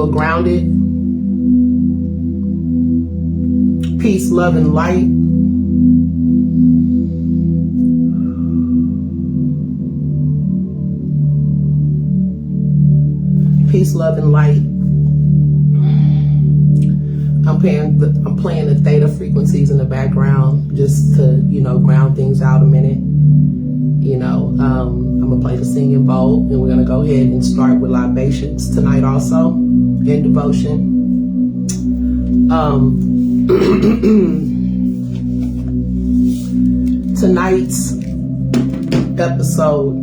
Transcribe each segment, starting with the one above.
feel grounded. Peace, love, and light. Peace, love, and light. I'm playing the theta frequencies in the background just to, ground things out a minute. I'm gonna play the singing bowl, and we're gonna go ahead and start with libations tonight also, and devotion. Tonight's episode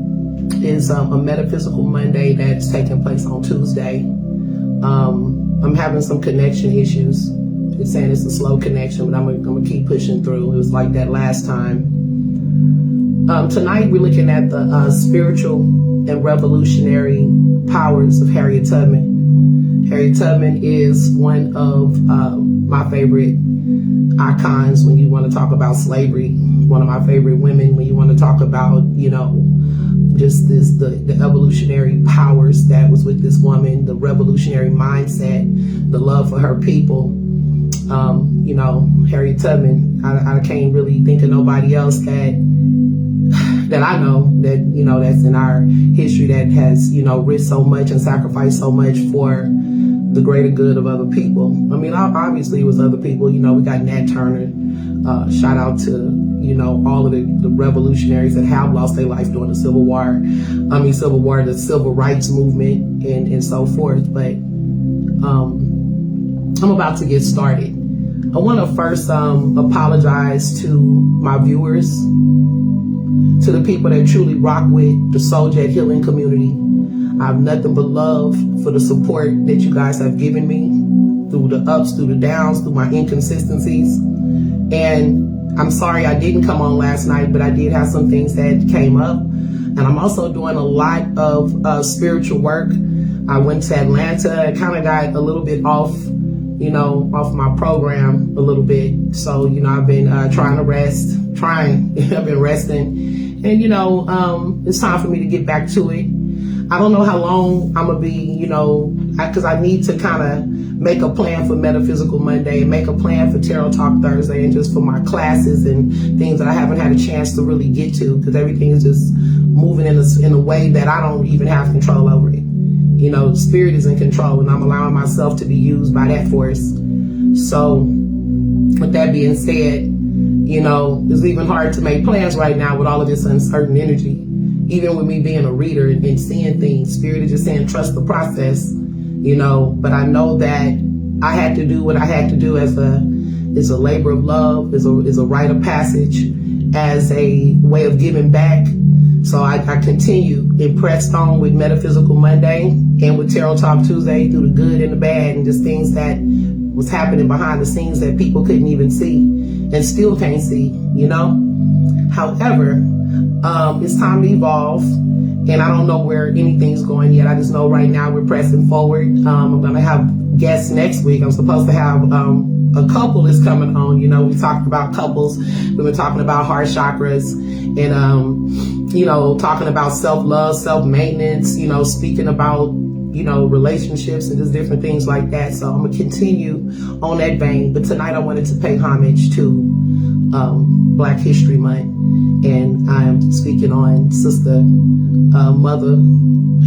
is a Metaphysical Monday that's taking place on Tuesday. I'm having some connection issues. It's saying it's a slow connection, but I'm gonna keep pushing through. It was like that last time. Tonight we're looking at the spiritual and revolutionary powers of Harriet Tubman. Harriet Tubman is one of my favorite icons when you want to talk about slavery. One of my favorite women when you want to talk about, just the evolutionary powers that was with this woman, the revolutionary mindset, the love for her people. Harriet Tubman, I can't really think of nobody else that I know that, that's in our history that has, risked so much and sacrificed so much for the greater good of other people. I mean, obviously it was other people, we got Nat Turner, shout out to, all of the revolutionaries that have lost their life during the Civil War, the Civil Rights Movement and so forth. But I'm about to get started. I want to first apologize to my viewers, to the people that truly rock with the Soul Jet Healing community. I have nothing but love for the support that you guys have given me through the ups, through the downs, through my inconsistencies. And I'm sorry I didn't come on last night, but I did have some things that came up. And I'm also doing a lot of spiritual work. I went to Atlanta. I kind of got a little bit off my program a little bit. So, I've been trying to rest, I've been resting. And, it's time for me to get back to it. I don't know how long I'm going to be, because I need to kind of make a plan for Metaphysical Monday, make a plan for Tarot Talk Thursday, and just for my classes and things that I haven't had a chance to really get to, because everything is just moving in a way that I don't even have control over it. The spirit is in control, and I'm allowing myself to be used by that force. So with that being said, it's even hard to make plans right now with all of this uncertain energy. Even with me being a reader and seeing things, spirit is just saying, trust the process, but I know that I had to do what I had to do as a labor of love, as a rite of passage, as a way of giving back. So I continue impressed on with Metaphysical Monday and with Tarot Talk Tuesday through the good and the bad and just things that was happening behind the scenes that people couldn't even see and still can't see, However, it's time to evolve, and I don't know where anything's going yet. I just know right now we're pressing forward. I'm going to have guests next week. I'm supposed to have a couple that's coming on. We talked about couples. We've been talking about heart chakras and, talking about self-love, self-maintenance, speaking about, relationships and just different things like that. So I'm going to continue on that vein. But tonight I wanted to pay homage to Black History Month. And I'm speaking on Sister Mother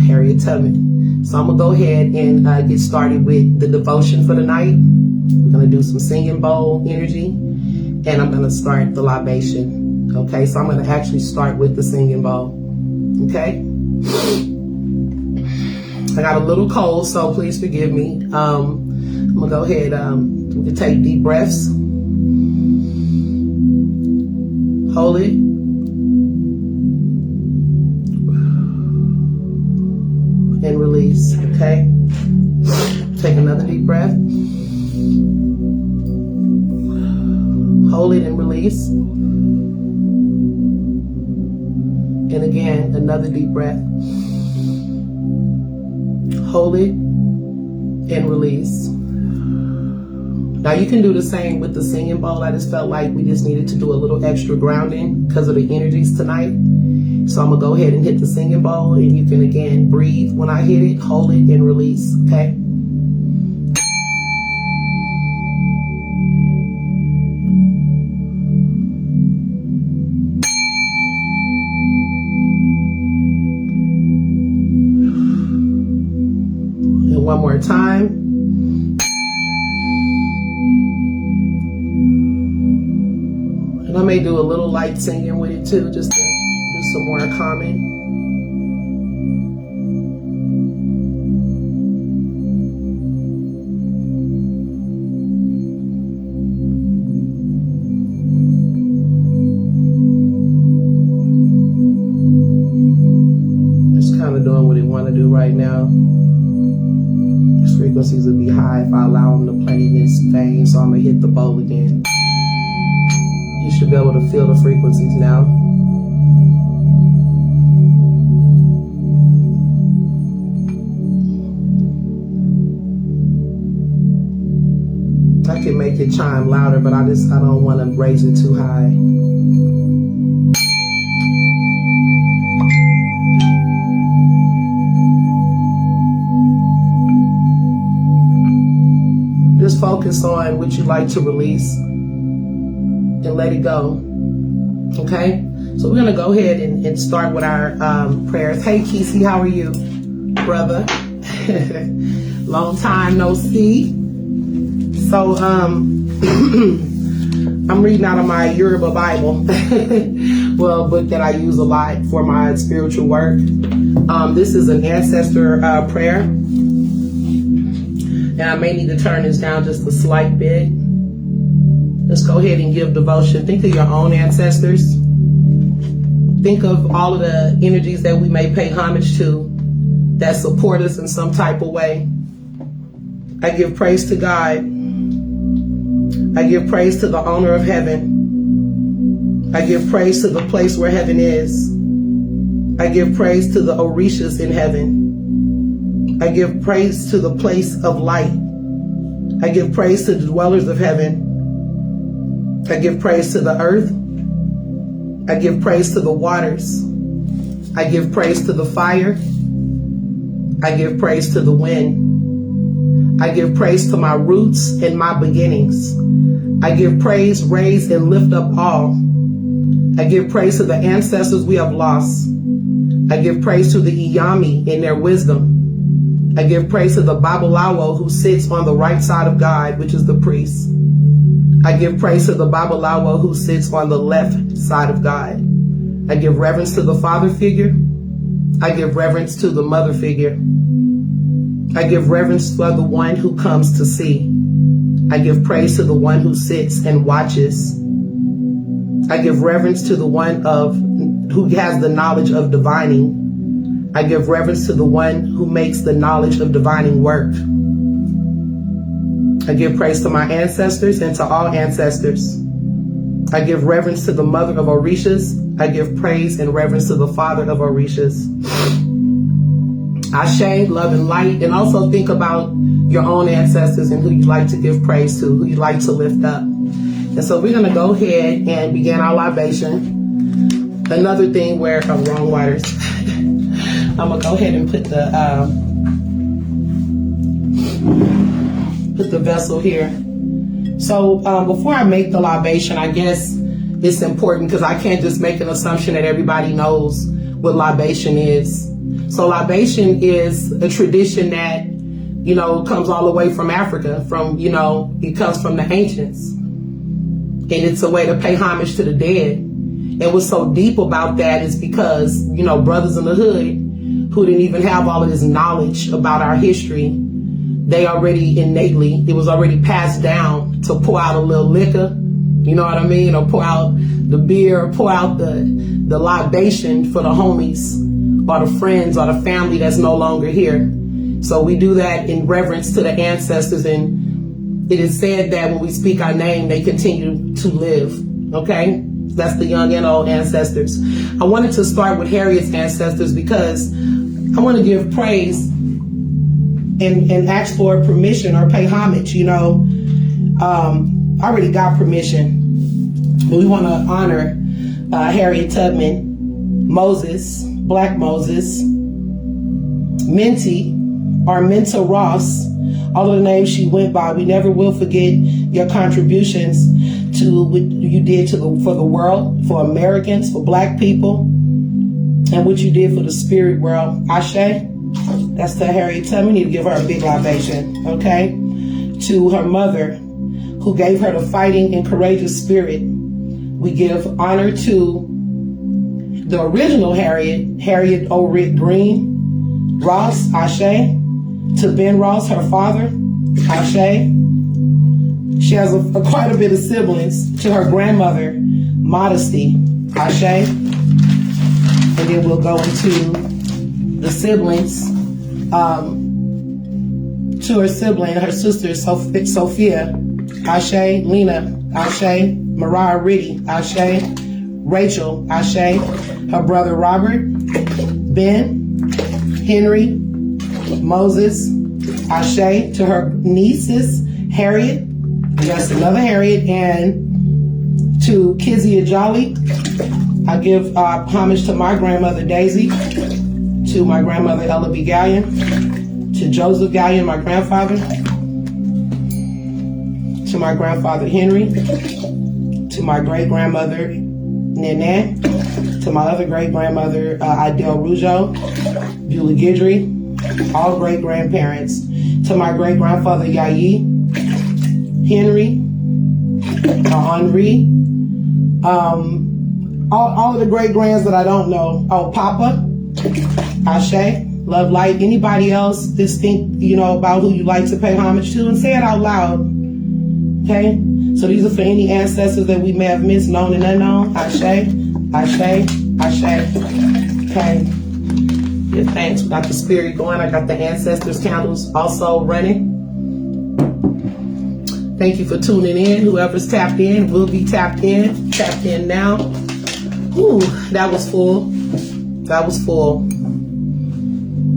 Harriet Tubman. So I'm going to go ahead and get started with the devotion for the night. We're going to do some singing bowl energy. And I'm going to start the libation. Okay, so I'm going to actually start with the singing bowl. Okay? I got a little cold, so please forgive me. I'm going to go ahead we can take deep breaths. Hold it. And release, okay? Take another deep breath. Hold it and release. And again, another deep breath. Hold it and release. Now you can do the same with the singing bowl. I just felt like we just needed to do a little extra grounding because of the energies tonight. So I'm going to go ahead and hit the singing bowl, and you can again breathe when I hit it, hold it, and release, okay? more time. And I may do a little light singing with it too, just to do some more calming. Doing what he want to do right now. His frequencies will be high if I allow him to play in this vein, so I'm gonna hit the bowl again. You should be able to feel the frequencies now. I can make it chime louder, but I don't want to raise it too high. Just focus on what you like to release and let it go. Okay? So we're going to go ahead and start with our prayers. Hey, Kesey, how are you, brother? Long time no see. So I'm reading out of my Yoruba Bible. Well, a book that I use a lot for my spiritual work. This is an ancestor prayer. And I may need to turn this down just a slight bit. Let's go ahead and give devotion. Think of your own ancestors. Think of all of the energies that we may pay homage to that support us in some type of way. I give praise to God. I give praise to the owner of heaven. I give praise to the place where heaven is. I give praise to the Orishas in heaven. I give praise to the place of light. I give praise to the dwellers of heaven. I give praise to the earth. I give praise to the waters. I give praise to the fire. I give praise to the wind. I give praise to my roots and my beginnings. I give praise, raise, and lift up all. I give praise to the ancestors we have lost. I give praise to the Iyami in their wisdom. I give praise to the Babalawo who sits on the right side of God, which is the priest. I give praise to the Babalawo who sits on the left side of God. I give reverence to the father figure. I give reverence to the mother figure. I give reverence for the one who comes to see. I give praise to the one who sits and watches. I give reverence to the one who has the knowledge of divining. I give reverence to the one who makes the knowledge of divining work. I give praise to my ancestors and to all ancestors. I give reverence to the mother of Orishas. I give praise and reverence to the father of Orishas. Ashe, love and light. And also think about your own ancestors and who you like to give praise to, who you like to lift up. And so we're going to go ahead and begin our libation. Another thing where, wrong waters. I'm going to go ahead and put the vessel here. So before I make the libation, I guess it's important because I can't just make an assumption that everybody knows what libation is. So libation is a tradition that, comes all the way from Africa, it comes from the ancients. And it's a way to pay homage to the dead. And what's so deep about that is because, brothers in the hood who didn't even have all of this knowledge about our history, they already innately, it was already passed down to pour out a little liquor, you know what I mean? Or pour out the beer, or pour out the libation for the homies or the friends or the family that's no longer here. So we do that in reverence to the ancestors, and it is said that when we speak our name, they continue to live, okay? That's the young and old ancestors. I wanted to start with Harriet's ancestors because I want to give praise and ask for permission or pay homage. I already got permission. We want to honor Harriet Tubman, Moses, Black Moses, Minty, Arminta Ross, all of the names she went by. We never will forget your contributions to what you did for the world, for Americans, for Black people, and what you did for the spirit world. Ashe. That's to Harriet Tubman. We need to give her a big libation, okay? To her mother, who gave her the fighting and courageous spirit. We give honor to the original Harriet O'Rick Green, Ross, Ashe. To Ben Ross, her father, Ashe. She has quite a bit of siblings. To her grandmother, Modesty, Ashe. And then we'll go into the siblings. To her sibling, her sister, Sophia, Ashe. Lena, Ashe. Mariah Riddy, Ashe. Rachel, Ashe. Her brother, Robert. Ben, Henry, Moses, Ashe. To her nieces, Harriet, yes, another Harriet, and to Kizzy Ajali, I give homage to my grandmother, Daisy, to my grandmother, Ella B. Gallion, to Joseph Gallion, my grandfather, to my grandfather, Henry, to my great-grandmother, Nene, to my other great-grandmother, Idel Rougeau, Beulah Guidry, all great-grandparents, to my great-grandfather, Yayi, Henry, Henri, all of the great-grands that I don't know. Oh, Papa, Ashe, Love Light. Anybody else just think, about who you like to pay homage to, and say it out loud, okay? So these are for any ancestors that we may have missed, known and unknown. Ashe, Ashe, Ashe, okay? Yeah, thanks. We got the spirit going. I got the ancestors candles also running. Thank you for tuning in. Whoever's tapped in will be tapped in. Tapped in now. Ooh, that was full. That was full.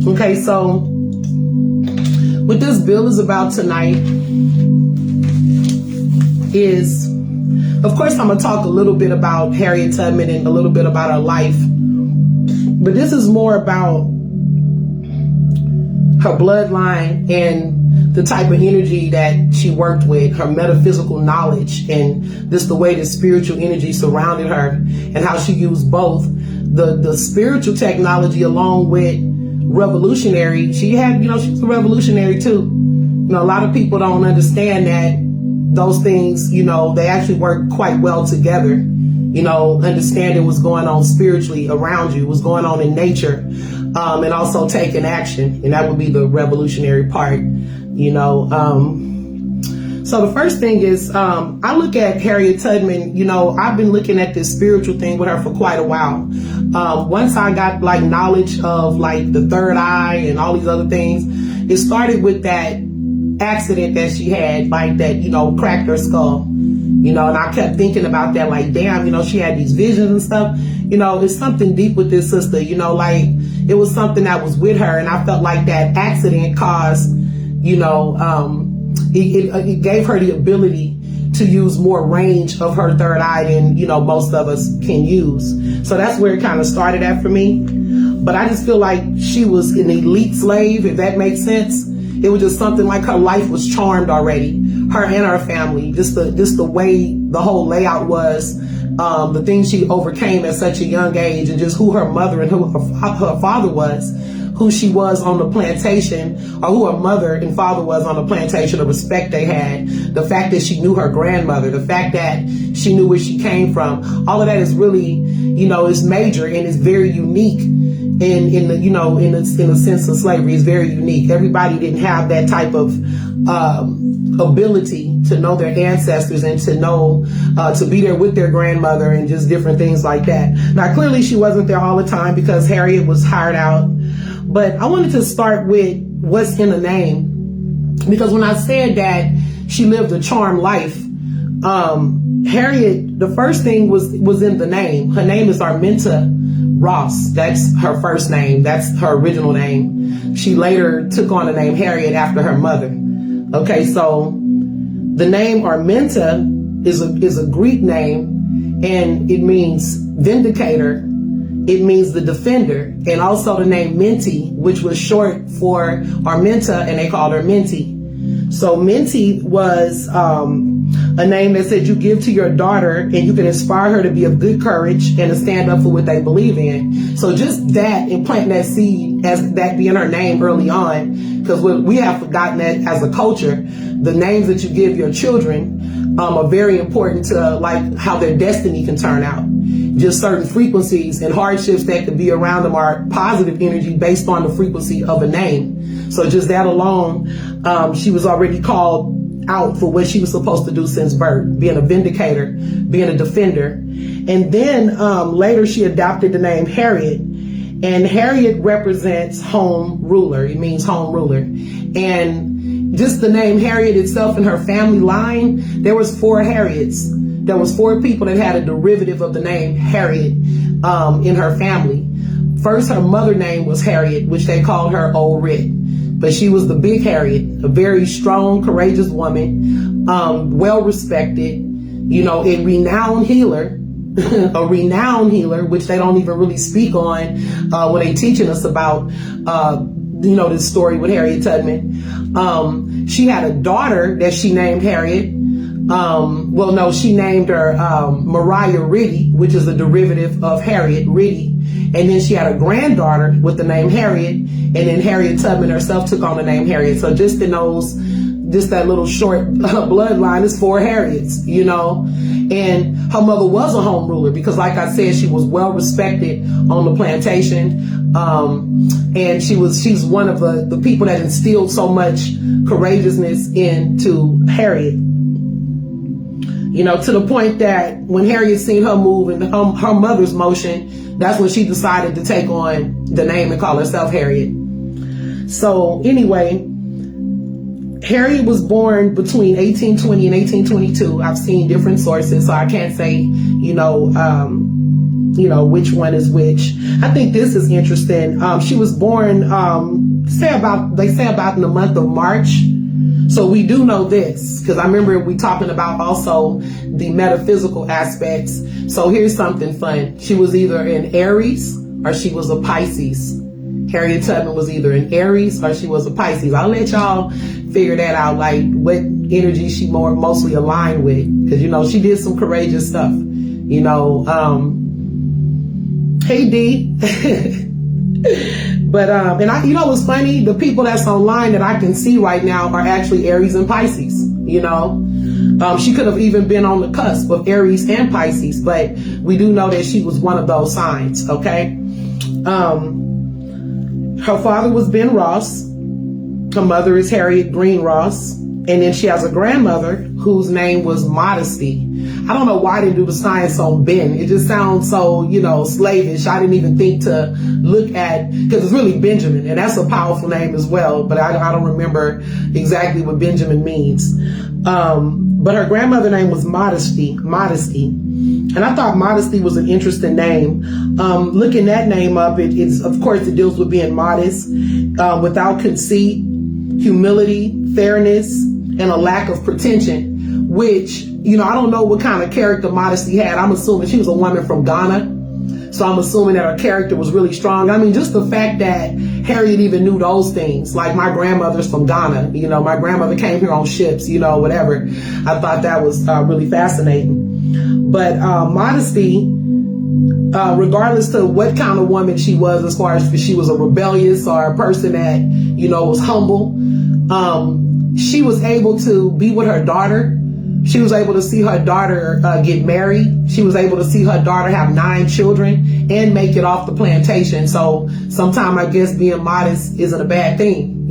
Okay, so what this bill is about tonight is, of course, I'm going to talk a little bit about Harriet Tubman and a little bit about her life. But this is more about her bloodline and the type of energy that she worked with, her metaphysical knowledge, and just the way the spiritual energy surrounded her, and how she used both the spiritual technology along with revolutionary. She had, she was a revolutionary too. A lot of people don't understand that those things, they actually work quite well together. Understanding what's going on spiritually around you, what's going on in nature, and also taking action. And that would be the revolutionary part, So the first thing is, I look at Harriet Tubman, I've been looking at this spiritual thing with her for quite a while. Once I got knowledge of the third eye and all these other things, it started with that accident that she had, that, cracked her skull. And I kept thinking about that, damn, she had these visions and stuff. It's something deep with this sister, it was something that was with her. And I felt like that accident caused, it gave her the ability to use more range of her third eye than, most of us can use. So that's where it kind of started at for me. But I just feel like she was an elite slave, if that makes sense. It was just something like her life was charmed already. Her and her family, just the way the whole layout was, the things she overcame at such a young age, and just who her mother and who her father was, who she was on the plantation, or who her mother and father was on the plantation, the respect they had, the fact that she knew her grandmother, the fact that she knew where she came from. All of that is really, is major and is very unique. In the sense of slavery, is very unique. Everybody didn't have that type of ability to know their ancestors and to know to be there with their grandmother and just different things like that. Now, clearly, she wasn't there all the time because Harriet was hired out. But I wanted to start with what's in the name, because when I said that she lived a charmed life, Harriet, the first thing was in the name. Her name is Arminta Ross. That's her first name. That's her original name. She later took on the name Harriet after her mother. Okay, so the name Arminta is a Greek name, and it means vindicator. It means the defender. And also the name Minty, which was short for Arminta, and they called her Minty. So Minty was A name that said you give to your daughter and you can inspire her to be of good courage and to stand up for what they believe in. So just that, and planting that seed as that being her name early on, because we have forgotten that as a culture, the names that you give your children are very important to like how their destiny can turn out. Just certain frequencies and hardships that could be around them are positive energy based on the frequency of a name. So just that alone, she was already called out for what she was supposed to do since birth, being a vindicator, being a defender. And then later she adopted the name Harriet, and Harriet represents home ruler. It means home ruler. And just the name Harriet itself in her family line, there was 4 Harriets. There was 4 people that had a derivative of the name Harriet in her family. First, her mother name was Harriet, which they called her Old Rit. But she was the big Harriet, a very strong, courageous woman, well-respected, a renowned healer, which they don't even really speak on when they teaching us about, this story with Harriet Tubman. She had a daughter that she named Harriet. She named her Mariah Riddy, which is a derivative of Harriet Riddy. And then she had a granddaughter with the name Harriet, and then Harriet Tubman herself took on the name Harriet. So just that little short bloodline is 4 Harriets, and her mother was a home ruler because, like I said, she was well respected on the plantation. And she's one of the people that instilled so much courageousness into Harriet. To the point that when Harriet seen her move and her mother's motion, that's when she decided to take on the name and call herself Harriet. So anyway, Harriet was born between 1820 and 1822. I've seen different sources, so I can't say, which one is which. I think this is interesting. She was born, they say about in the month of March. So we do know this, because I remember we talking about also the metaphysical aspects. So here's something fun. She was either an Aries or she was a Pisces. Harriet Tubman was either an Aries or she was a Pisces. I'll let y'all figure that out, like what energy she mostly aligned with. Because, she did some courageous stuff. Hey, D. But, what's funny? The people that's online that I can see right now are actually Aries and Pisces, She could have even been on the cusp of Aries and Pisces, but we do know that she was one of those signs, okay? Her father was Ben Ross. Her mother is Harriet Green Ross. And then she has a grandmother whose name was Modesty. I don't know why they do the science on Ben. It just sounds so, slavish. I didn't even think to look at, because it's really Benjamin, and that's a powerful name as well, but I don't remember exactly what Benjamin means. But her grandmother name was Modesty. And I thought Modesty was an interesting name. Looking that name up, it deals with being modest, without conceit, humility, fairness, and a lack of pretension, which, I don't know what kind of character Modesty had. I'm assuming she was a woman from Ghana. So I'm assuming that her character was really strong. I mean, just the fact that Harriet even knew those things, like my grandmother's from Ghana, my grandmother came here on ships, whatever. I thought that was really fascinating. But Modesty, regardless to what kind of woman she was, as far as if she was a rebellious or a person that, was humble, she was able to be with her daughter. She was able to see her daughter get married. She was able to see her daughter have 9 children and make it off the plantation. So sometimes I guess being modest isn't a bad thing.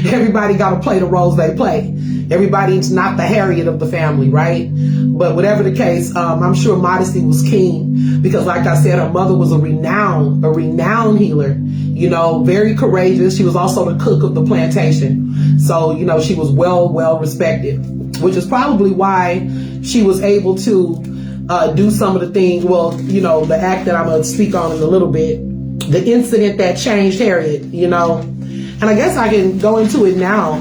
Everybody got to play the roles they play. Everybody's not the Harriet of the family, right? But whatever the case, I'm sure Modesty was keen because, like I said, her mother was a renowned healer, very courageous. She was also the cook of the plantation. So, she was well respected, which is probably why she was able to do some of the things. Well, the act that I'm going to speak on in a little bit, the incident that changed Harriet, and I guess I can go into it now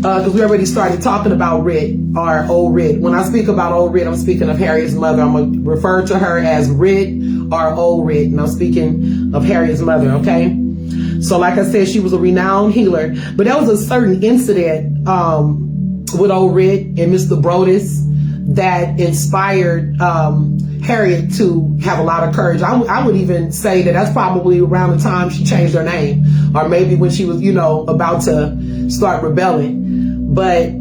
because we already started talking about Rit, or Old Rit. When I speak about Old Rit, I'm speaking of Harriet's mother. I'm going to refer to her as Rit or Old Rit, and I'm speaking of Harriet's mother, okay? So like I said, she was a renowned healer, but there was a certain incident with Old Rit and Mr. Brodus. that inspired Harriet to have a lot of courage. I would even say that that's probably around the time she changed her name, or maybe when she was, about to start rebelling. But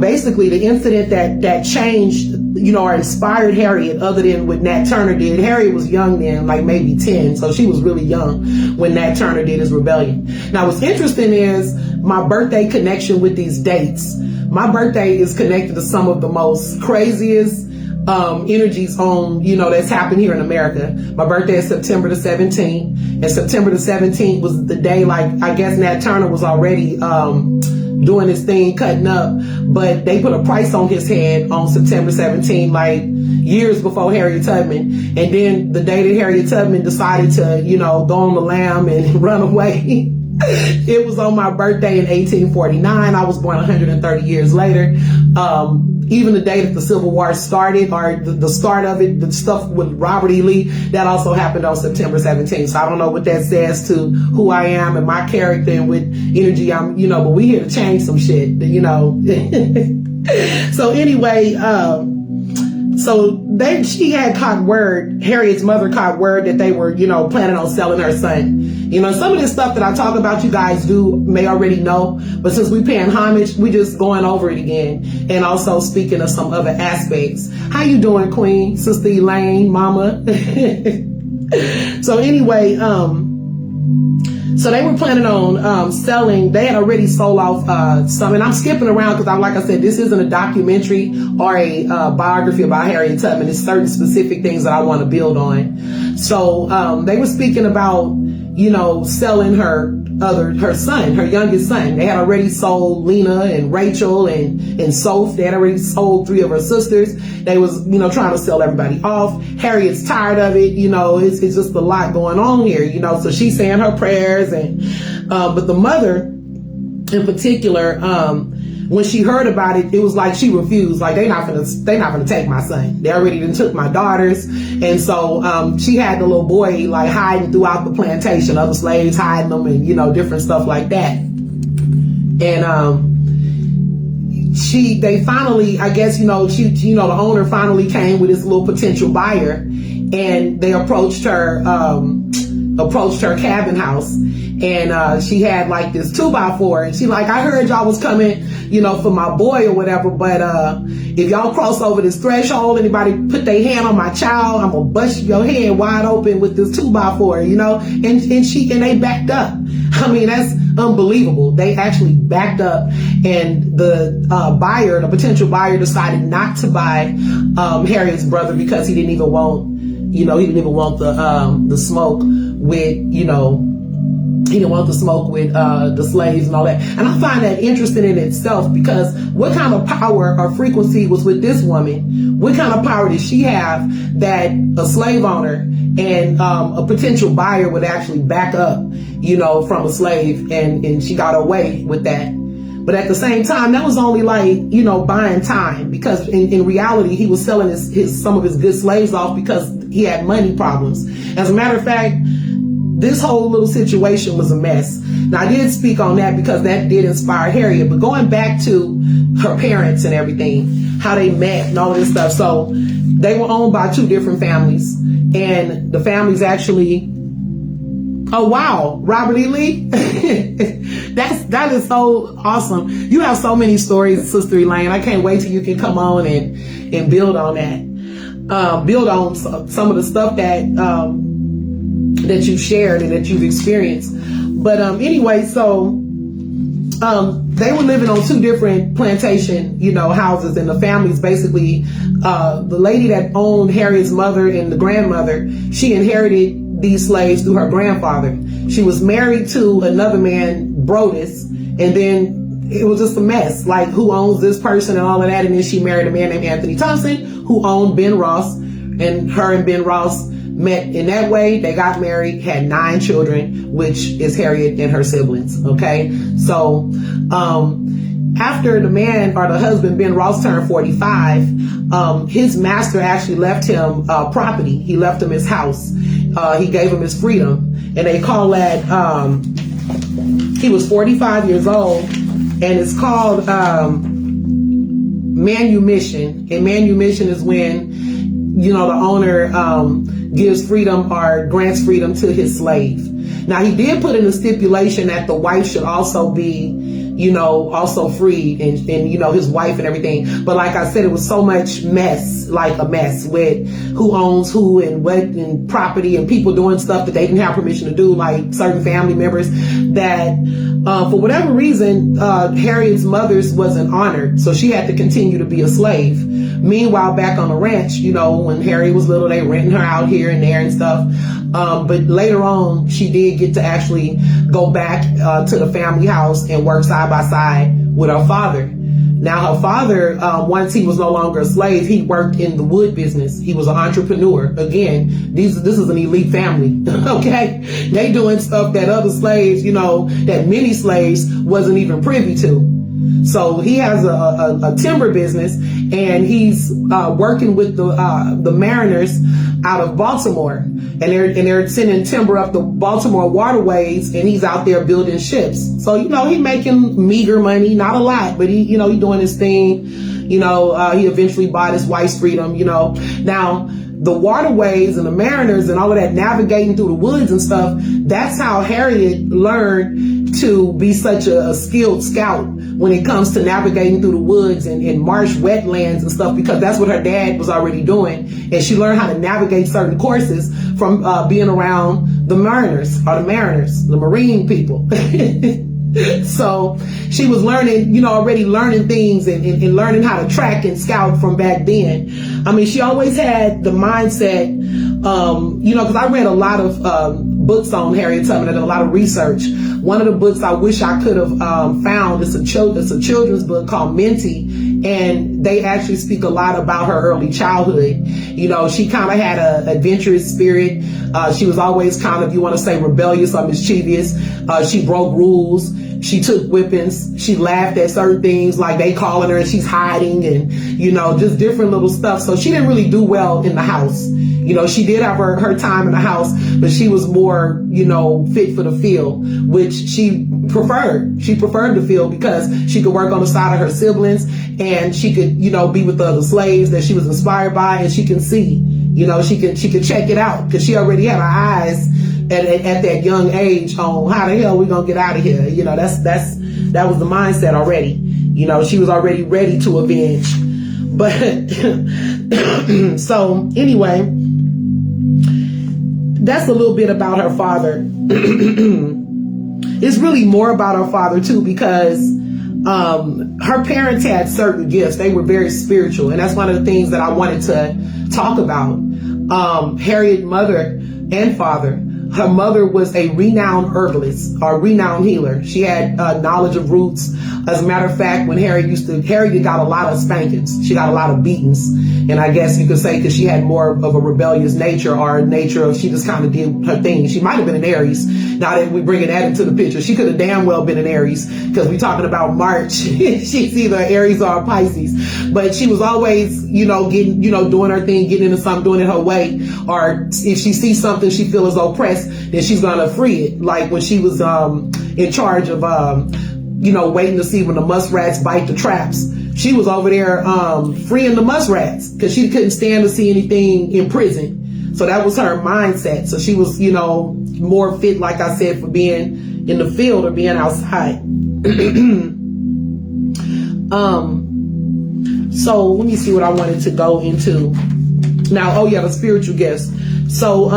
basically, the incident that changed, or inspired Harriet, other than what Nat Turner did. Harriet was young then, like maybe 10, so she was really young when Nat Turner did his rebellion. Now, what's interesting is my birthday connection with these dates. My birthday is connected to some of the most craziest energies on, that's happened here in America. My birthday is September the 17th, and September the 17th was the day, like, I guess Nat Turner was already doing his thing, cutting up, but they put a price on his head on September 17th, like years before Harriet Tubman. And then the day that Harriet Tubman decided to, go on the lam and run away, it was on my birthday in 1849. I was born 130 years later. Even the day that the Civil War started, or the start of it, the stuff with Robert E. Lee, that also happened on September 17th. So I don't know what that says to who I am and my character and what energy I'm, but we here to change some shit, So anyway, she had caught word, Harriet's mother caught word that they were, planning on selling her son. Some of this stuff that I talk about, you guys may already know, but since we paying homage, we just going over it again, and also speaking of some other aspects. How you doing, Queen, Sister Elaine, Mama? So anyway, so they were planning on selling. They had already sold off some, and I'm skipping around because like I said, this isn't a documentary or a biography about Harriet Tubman. It's certain specific things that I want to build on. So they were speaking about, selling her son, her youngest son. They had already sold Lena and Rachel and Soph. They had already sold 3 of her sisters. They was, trying to sell everybody off. Harriet's tired of it. It's just a lot going on here, so she's saying her prayers but the mother in particular, when she heard about it, it was like she refused. Like, they not gonna take my son. They already done took my daughters. And so she had the little boy like hiding throughout the plantation, other slaves hiding them and, different stuff like that. And they finally, I guess, the owner finally came with this little potential buyer, and they approached her cabin house, and she had like this 2x4, and she like, I heard y'all was coming, for my boy or whatever, but if y'all cross over this threshold, anybody put their hand on my child, I'm gonna bust your head wide open with this 2x4, and they backed up. I mean, that's unbelievable. They actually backed up, and the potential buyer decided not to buy Harriet's brother because he didn't even want the smoke with, he didn't want the smoke with the slaves and all that. And I find that interesting in itself, because what kind of power or frequency was with this woman? What kind of power did she have that a slave owner and a potential buyer would actually back up, from a slave, and she got away with that? But at the same time, that was only like, buying time, because in reality, he was selling some of his good slaves off because he had money problems. As a matter of fact, this whole little situation was a mess. Now, I did speak on that because that did inspire Harriet, but going back to her parents and everything, how they met and all of this stuff. So they were owned by 2 different families, and the families actually, oh wow, Robert E. Lee. That is so awesome. You have so many stories, Sister Elaine. I can't wait till you can come on and build on that. Build on some of the stuff that you've shared and that you've experienced. But anyway, so they were living on 2 different plantation, houses, and the families basically, the lady that owned Harriet's mother and the grandmother, she inherited these slaves through her grandfather. She was married to another man, Brodus, and then it was just a mess, like who owns this person and all of that. And then she married a man named Anthony Thompson, who owned Ben Ross, and her and Ben Ross met in that way. They got married, had 9 children, which is Harriet and her siblings. Okay. So, after the man or the husband, Ben Ross, turned 45, his master actually left him property. He left him his house. He gave him his freedom, and they call that, he was 45 years old, and it's called manumission. And manumission is when, the owner gives freedom or grants freedom to his slave. Now, he did put in a stipulation that the wife should also be, also freed and his wife and everything. But like I said, it was so much mess, like a mess with who owns who and what and property and people doing stuff that they didn't have permission to do, like certain family members that for whatever reason, Harriet's mother's wasn't honored. So she had to continue to be a slave. Meanwhile, back on the ranch, when Harriet was little, they renting her out here and there and stuff. But later on, she did get to actually go back to the family house and work side by side with her father. Now, her father, once he was no longer a slave, he worked in the wood business. He was an entrepreneur. Again, this is an elite family. Okay, they doing stuff that other slaves, that many slaves wasn't even privy to. So he has a timber business, and he's working with the mariners out of Baltimore, and they're sending timber up the Baltimore waterways, and he's out there building ships. So he making meager money, not a lot, but he doing his thing. He eventually bought his wife's freedom. Now the waterways and the mariners and all of that navigating through the woods and stuff. That's how Harriet learned to be such a skilled scout when it comes to navigating through the woods and marsh wetlands and stuff, because that's what her dad was already doing. And she learned how to navigate certain courses from being around the mariners, the marine people. So she was learning, already learning things and learning how to track and scout from back then. I mean, she always had the mindset, because I read a lot of books on Harriet Tubman. I did a lot of research. One of the books I wish I could have found is a children's book called Minty, and they actually speak a lot about her early childhood. She kind of had an adventurous spirit. She was always kind of, you want to say, rebellious or mischievous. She broke rules. She took whippings. She laughed at certain things, like they calling her and she's hiding, and just different little stuff. So she didn't really do well in the house. She did have her time in the house, but she was more, fit for the field, which she preferred. She preferred the field because she could work on the side of her siblings, and she could, be with the other slaves that she was inspired by, and she can see, she could check it out because she already had her eyes at that young age on how the hell we gonna get out of here. That was the mindset already. She was already ready to avenge. But so anyway, that's a little bit about her father. It's really more about her father too, because her parents had certain gifts. They were very spiritual, and that's one of the things that I wanted to talk about. Harriet's mother and father. Her mother was a renowned herbalist or renowned healer. She had knowledge of roots. As a matter of fact, when Harriet got a lot of spankings. She got a lot of beatings. And I guess you could say because she had more of a rebellious nature, or a nature of she just kind of did her thing. She might have been an Aries. Now that we bringing that into the picture, she could have damn well been an Aries, because we're talking about March. She's either an Aries or a Pisces. But she was always, getting, doing her thing, getting into something, doing it her way. Or if she sees something she feels oppressed, then she's gonna free it. Like when she was in charge of waiting to see when the muskrats bite the traps. She was over there freeing the muskrats because she couldn't stand to see anything in prison. So that was her mindset. So she was, more fit, like I said, for being in the field or being outside. So let me see what I wanted to go into. Now, the spiritual gifts. So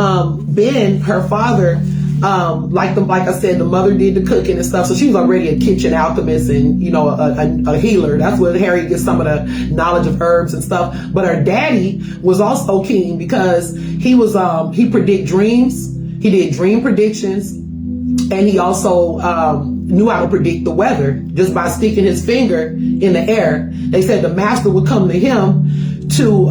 Ben, her father, like I said, the mother did the cooking and stuff. So she was already a kitchen alchemist and, a healer. That's where Harriet gets some of the knowledge of herbs and stuff. But her daddy was also keen because he was, he predict dreams. He did dream predictions. And he also knew how to predict the weather just by sticking his finger in the air. They said the master would come to him to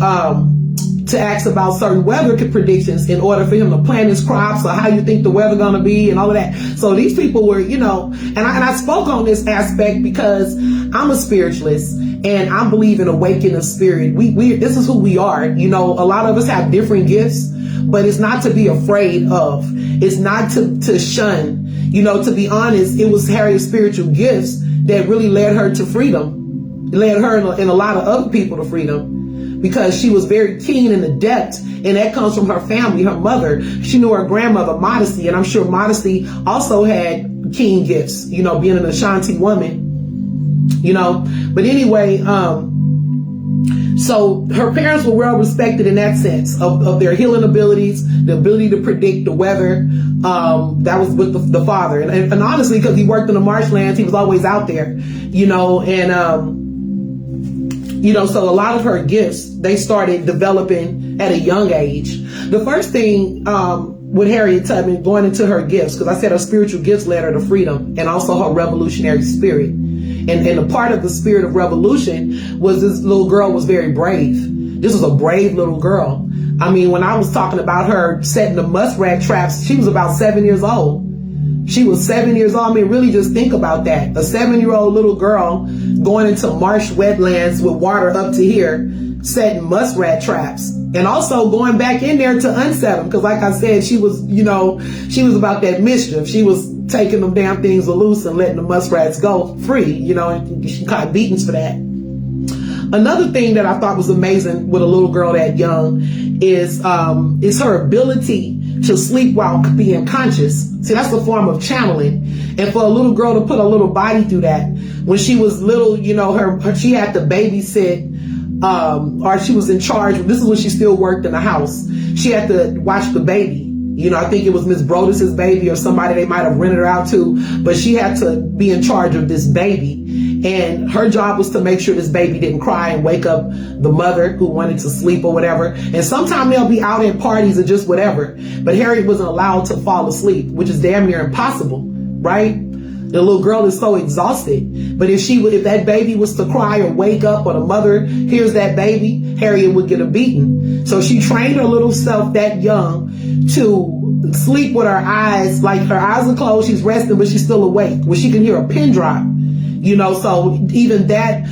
ask about certain weather predictions in order for him to plant his crops or how you think the weather gonna be and all of that. So these people were, and I spoke on this aspect because I'm a spiritualist and I believe in awakening of spirit. This is who we are. A lot of us have different gifts, but it's not to be afraid of. It's not to shun. To be honest, it was Harriet's spiritual gifts that really led her to freedom. led her and a lot of other people to freedom, because she was very keen and adept, and that comes from her family. Her mother, she knew her grandmother Modesty, and I'm sure Modesty also had keen gifts, you know, being an Ashanti woman, you know. But anyway, so her parents were well respected in that sense of their healing abilities, the ability to predict the weather. That was with the father. And honestly, because he worked in the marshlands, he was always out there, you know, and, you know, so a lot of her gifts, they started developing at a young age. The first thing with Harriet Tubman, going into her gifts, because I said her spiritual gifts led her to freedom, and also her revolutionary spirit. And a part of the spirit of revolution was this little girl was very brave. This was a brave little girl. I mean, when I was talking about her setting the muskrat traps, she was about 7 years old. She was 7 years old. I mean, really just think about that. A 7-year-old little girl going into marsh wetlands with water up to here, setting muskrat traps, and also going back in there to unset them. Because like I said, she was, you know, she was about that mischief. She was taking them damn things loose and letting the muskrats go free, you know, and she caught beatings for that. Another thing that I thought was amazing with a little girl that young is her ability to sleep while being conscious. See, that's a form of channeling. And for a little girl to put a little body through that, when she was little, you know, she had to babysit, or she was in charge. This is when she still worked in the house. She had to watch the baby. You know, I think it was Miss Brodus's baby or somebody they might have rented her out to, but she had to be in charge of this baby. And her job was to make sure this baby didn't cry and wake up the mother who wanted to sleep or whatever. And sometimes they'll be out at parties or just whatever. But Harriet wasn't allowed to fall asleep, which is damn near impossible, right? The little girl is so exhausted. But if that baby was to cry or wake up, or the mother hears that baby, Harriet would get a beating. So she trained her little self that young to sleep with her eyes, like her eyes are closed, she's resting, but she's still awake, where she can hear a pin drop. You know, so even that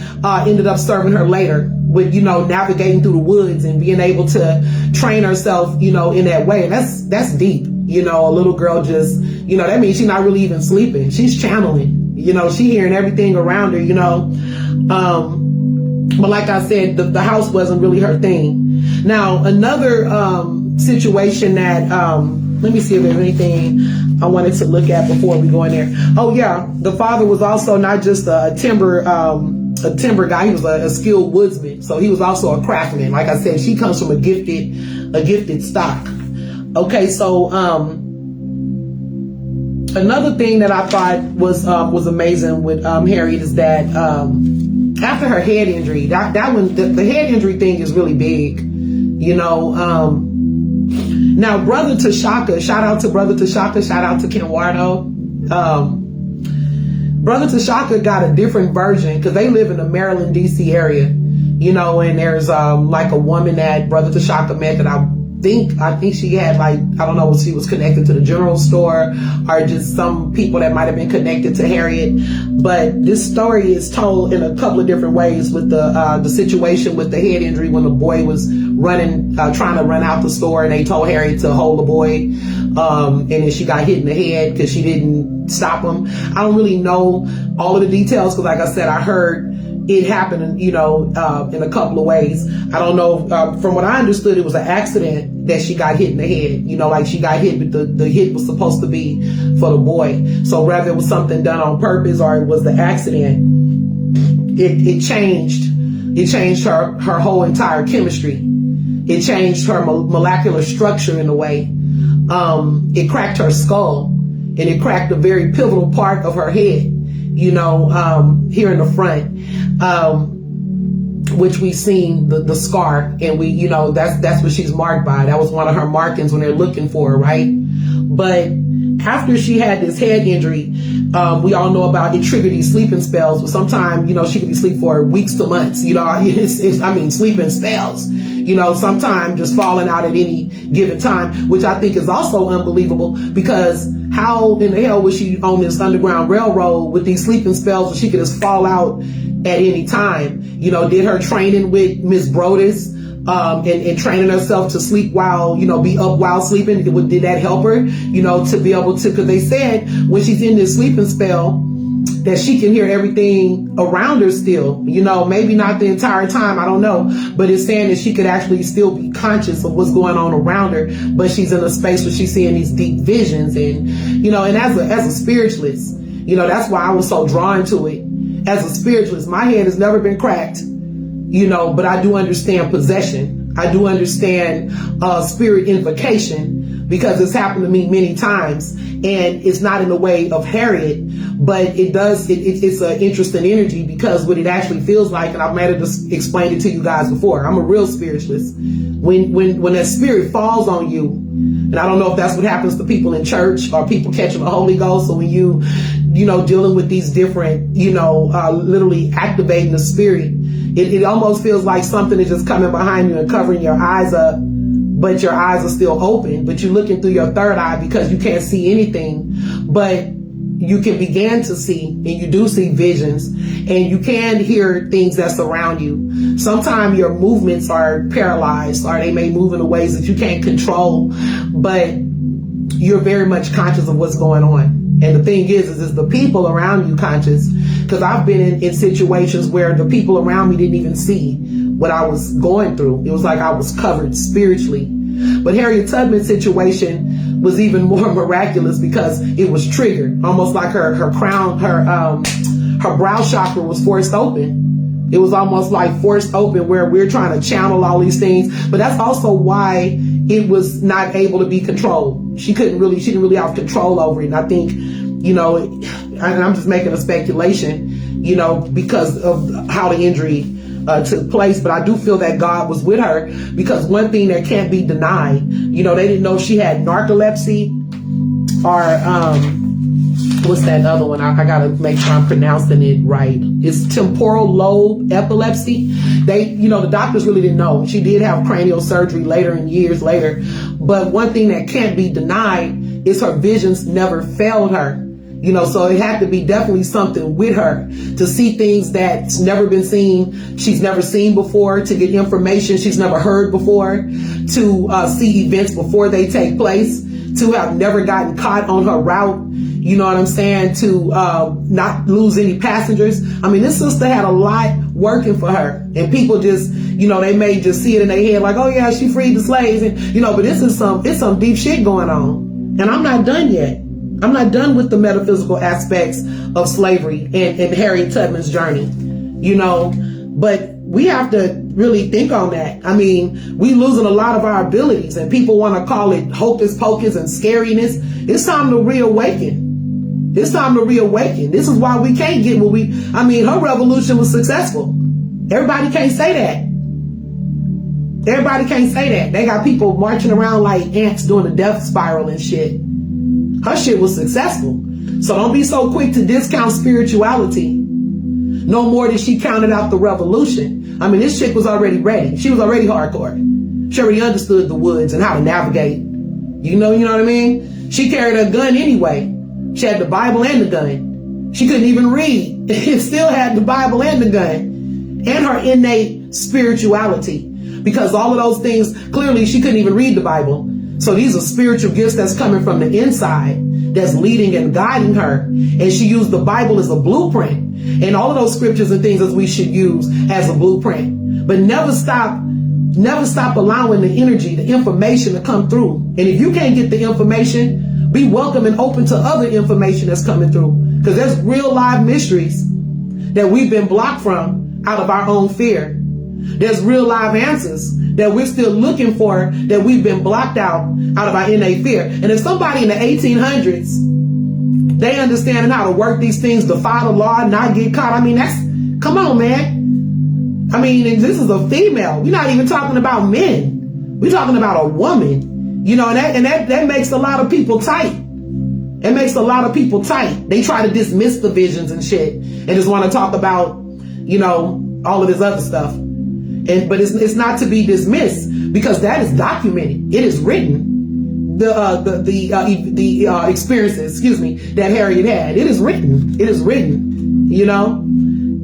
ended up serving her later with, you know, navigating through the woods and being able to train herself, you know, in that way. And that's deep. You know, a little girl just, you know, that means she's not really even sleeping. She's channeling, you know, she hearing everything around her, you know. But like I said, the house wasn't really her thing. Now, another situation that, let me see if there's anything I wanted to look at before we go in there. Oh yeah, the father was also not just a timber guy. He was a skilled woodsman. So he was also a craftsman. Like I said, she comes from a gifted stock. Okay, so another thing that I thought was amazing with Harriet is that after her head injury, that one, the head injury thing is really big, you know. Now, Brother Tashaka, shout out to Brother Tashaka, shout out to Kenwardo. Brother Tashaka got a different version because they live in the Maryland, D.C. area, you know, and there's like a woman that Brother Tashaka met that I think she had, like, I don't know if she was connected to the general store or just some people that might have been connected to Harriet. But this story is told in a couple of different ways with the situation with the head injury when the boy was running, trying to run out the store, and they told Harriet to hold the boy. And then she got hit in the head because she didn't stop him. I don't really know all of the details because, like I said, I heard it happened, you know, in a couple of ways. I don't know. From what I understood, it was an accident that she got hit in the head. You know, like she got hit, but the hit was supposed to be for the boy. So whether it was something done on purpose or it was the accident, it changed her whole entire chemistry. It changed her molecular structure in a way. It cracked her skull, and it cracked a very pivotal part of her head, you know, here in the front, which we've seen the scar, and we, you know, that's what she's marked by. That was one of her markings when they're looking for her, right? But after she had this head injury, we all know about it triggered these sleeping spells. But sometimes, you know, she could be asleep for weeks to months. You know, sleeping spells. You know, sometimes just falling out at any given time, which I think is also unbelievable, because how in the hell was she on this Underground Railroad with these sleeping spells where she could just fall out at any time? You know, did her training with Miss Brodus and training herself to sleep while, you know, be up while sleeping, did that help her, you know, to be able to, because they said when she's in this sleeping spell, that she can hear everything around her still, maybe not the entire time, I don't know, but it's saying that she could actually still be conscious of what's going on around her, but she's in a space where she's seeing these deep visions. And, and as a spiritualist, that's why I was so drawn to it. As a spiritualist, my head has never been cracked, but I do understand possession. I do understand spirit invocation, because it's happened to me many times, and it's not in the way of Harriet, but it's an interesting energy, because what it actually feels like, and I've managed to explain it to you guys before, I'm a real spiritualist. When that spirit falls on you, and I don't know if that's what happens to people in church or people catching the Holy Ghost, or when you dealing with these different, literally activating the spirit, it almost feels like something is just coming behind you and covering your eyes up, but your eyes are still open, but you're looking through your third eye because you can't see anything, but you can begin to see, and you do see visions, and you can hear things that surround you. Sometimes your movements are paralyzed, or they may move in ways that you can't control, but you're very much conscious of what's going on. And the thing is the people around you conscious? Because I've been in situations where the people around me didn't even see what I was going through. It was like I was covered spiritually. But Harriet Tubman's situation was even more miraculous, because it was triggered, almost like her crown, her brow chakra was forced open. It was almost like forced open, where we're trying to channel all these things. But that's also why it was not able to be controlled. She didn't really have control over it. And I think, and I'm just making a speculation, because of how the injury took place, but I do feel that God was with her, because one thing that can't be denied, they didn't know if she had narcolepsy or what's that other one? I gotta make sure I'm pronouncing it right. It's temporal lobe epilepsy. The doctors really didn't know. She did have cranial surgery years later, but one thing that can't be denied is her visions never failed her. So it had to be definitely something with her to see things that's never been seen, she's never seen before, to get information she's never heard before, to see events before they take place, to have never gotten caught on her route, you know what I'm saying, to not lose any passengers. I mean, this sister had a lot working for her, and people just, they may just see it in their head like, oh yeah, she freed the slaves, and but it's some deep shit going on, and I'm not done yet. I'm not done with the metaphysical aspects of slavery and Harriet Tubman's journey, but we have to really think on that. I mean, we losing a lot of our abilities, and people want to call it hocus pocus and scariness. It's time to reawaken. It's time to reawaken. This is why we can't get her revolution was successful. Everybody can't say that. Everybody can't say that. They got people marching around like ants doing a death spiral and shit. Her shit was successful. So don't be so quick to discount spirituality. No more than she counted out the revolution. I mean, this chick was already ready. She was already hardcore. She already understood the woods and how to navigate. You know what I mean? She carried a gun anyway. She had the Bible and the gun. She couldn't even read. It still had the Bible and the gun. And her innate spirituality. Because all of those things, clearly she couldn't even read the Bible. So these are spiritual gifts that's coming from the inside, that's leading and guiding her. And she used the Bible as a blueprint. And all of those scriptures and things that we should use as a blueprint. But never stop allowing the energy, the information to come through. And if you can't get the information, be welcome and open to other information that's coming through. Because there's real live mysteries that we've been blocked from out of our own fear. There's real live answers that we're still looking for, that we've been blocked out of our innate fear. And if somebody in the 1800s, they understanding how to work these things, defy the law, not get caught. I mean, come on, man. I mean, this is a female. We're not even talking about men. We're talking about a woman, and that makes a lot of people tight. It makes a lot of people tight. They try to dismiss the visions and shit and just want to talk about, all of this other stuff. But it's not to be dismissed, because that is documented. It is written. The experiences, that Harriet had. It is written. It is written.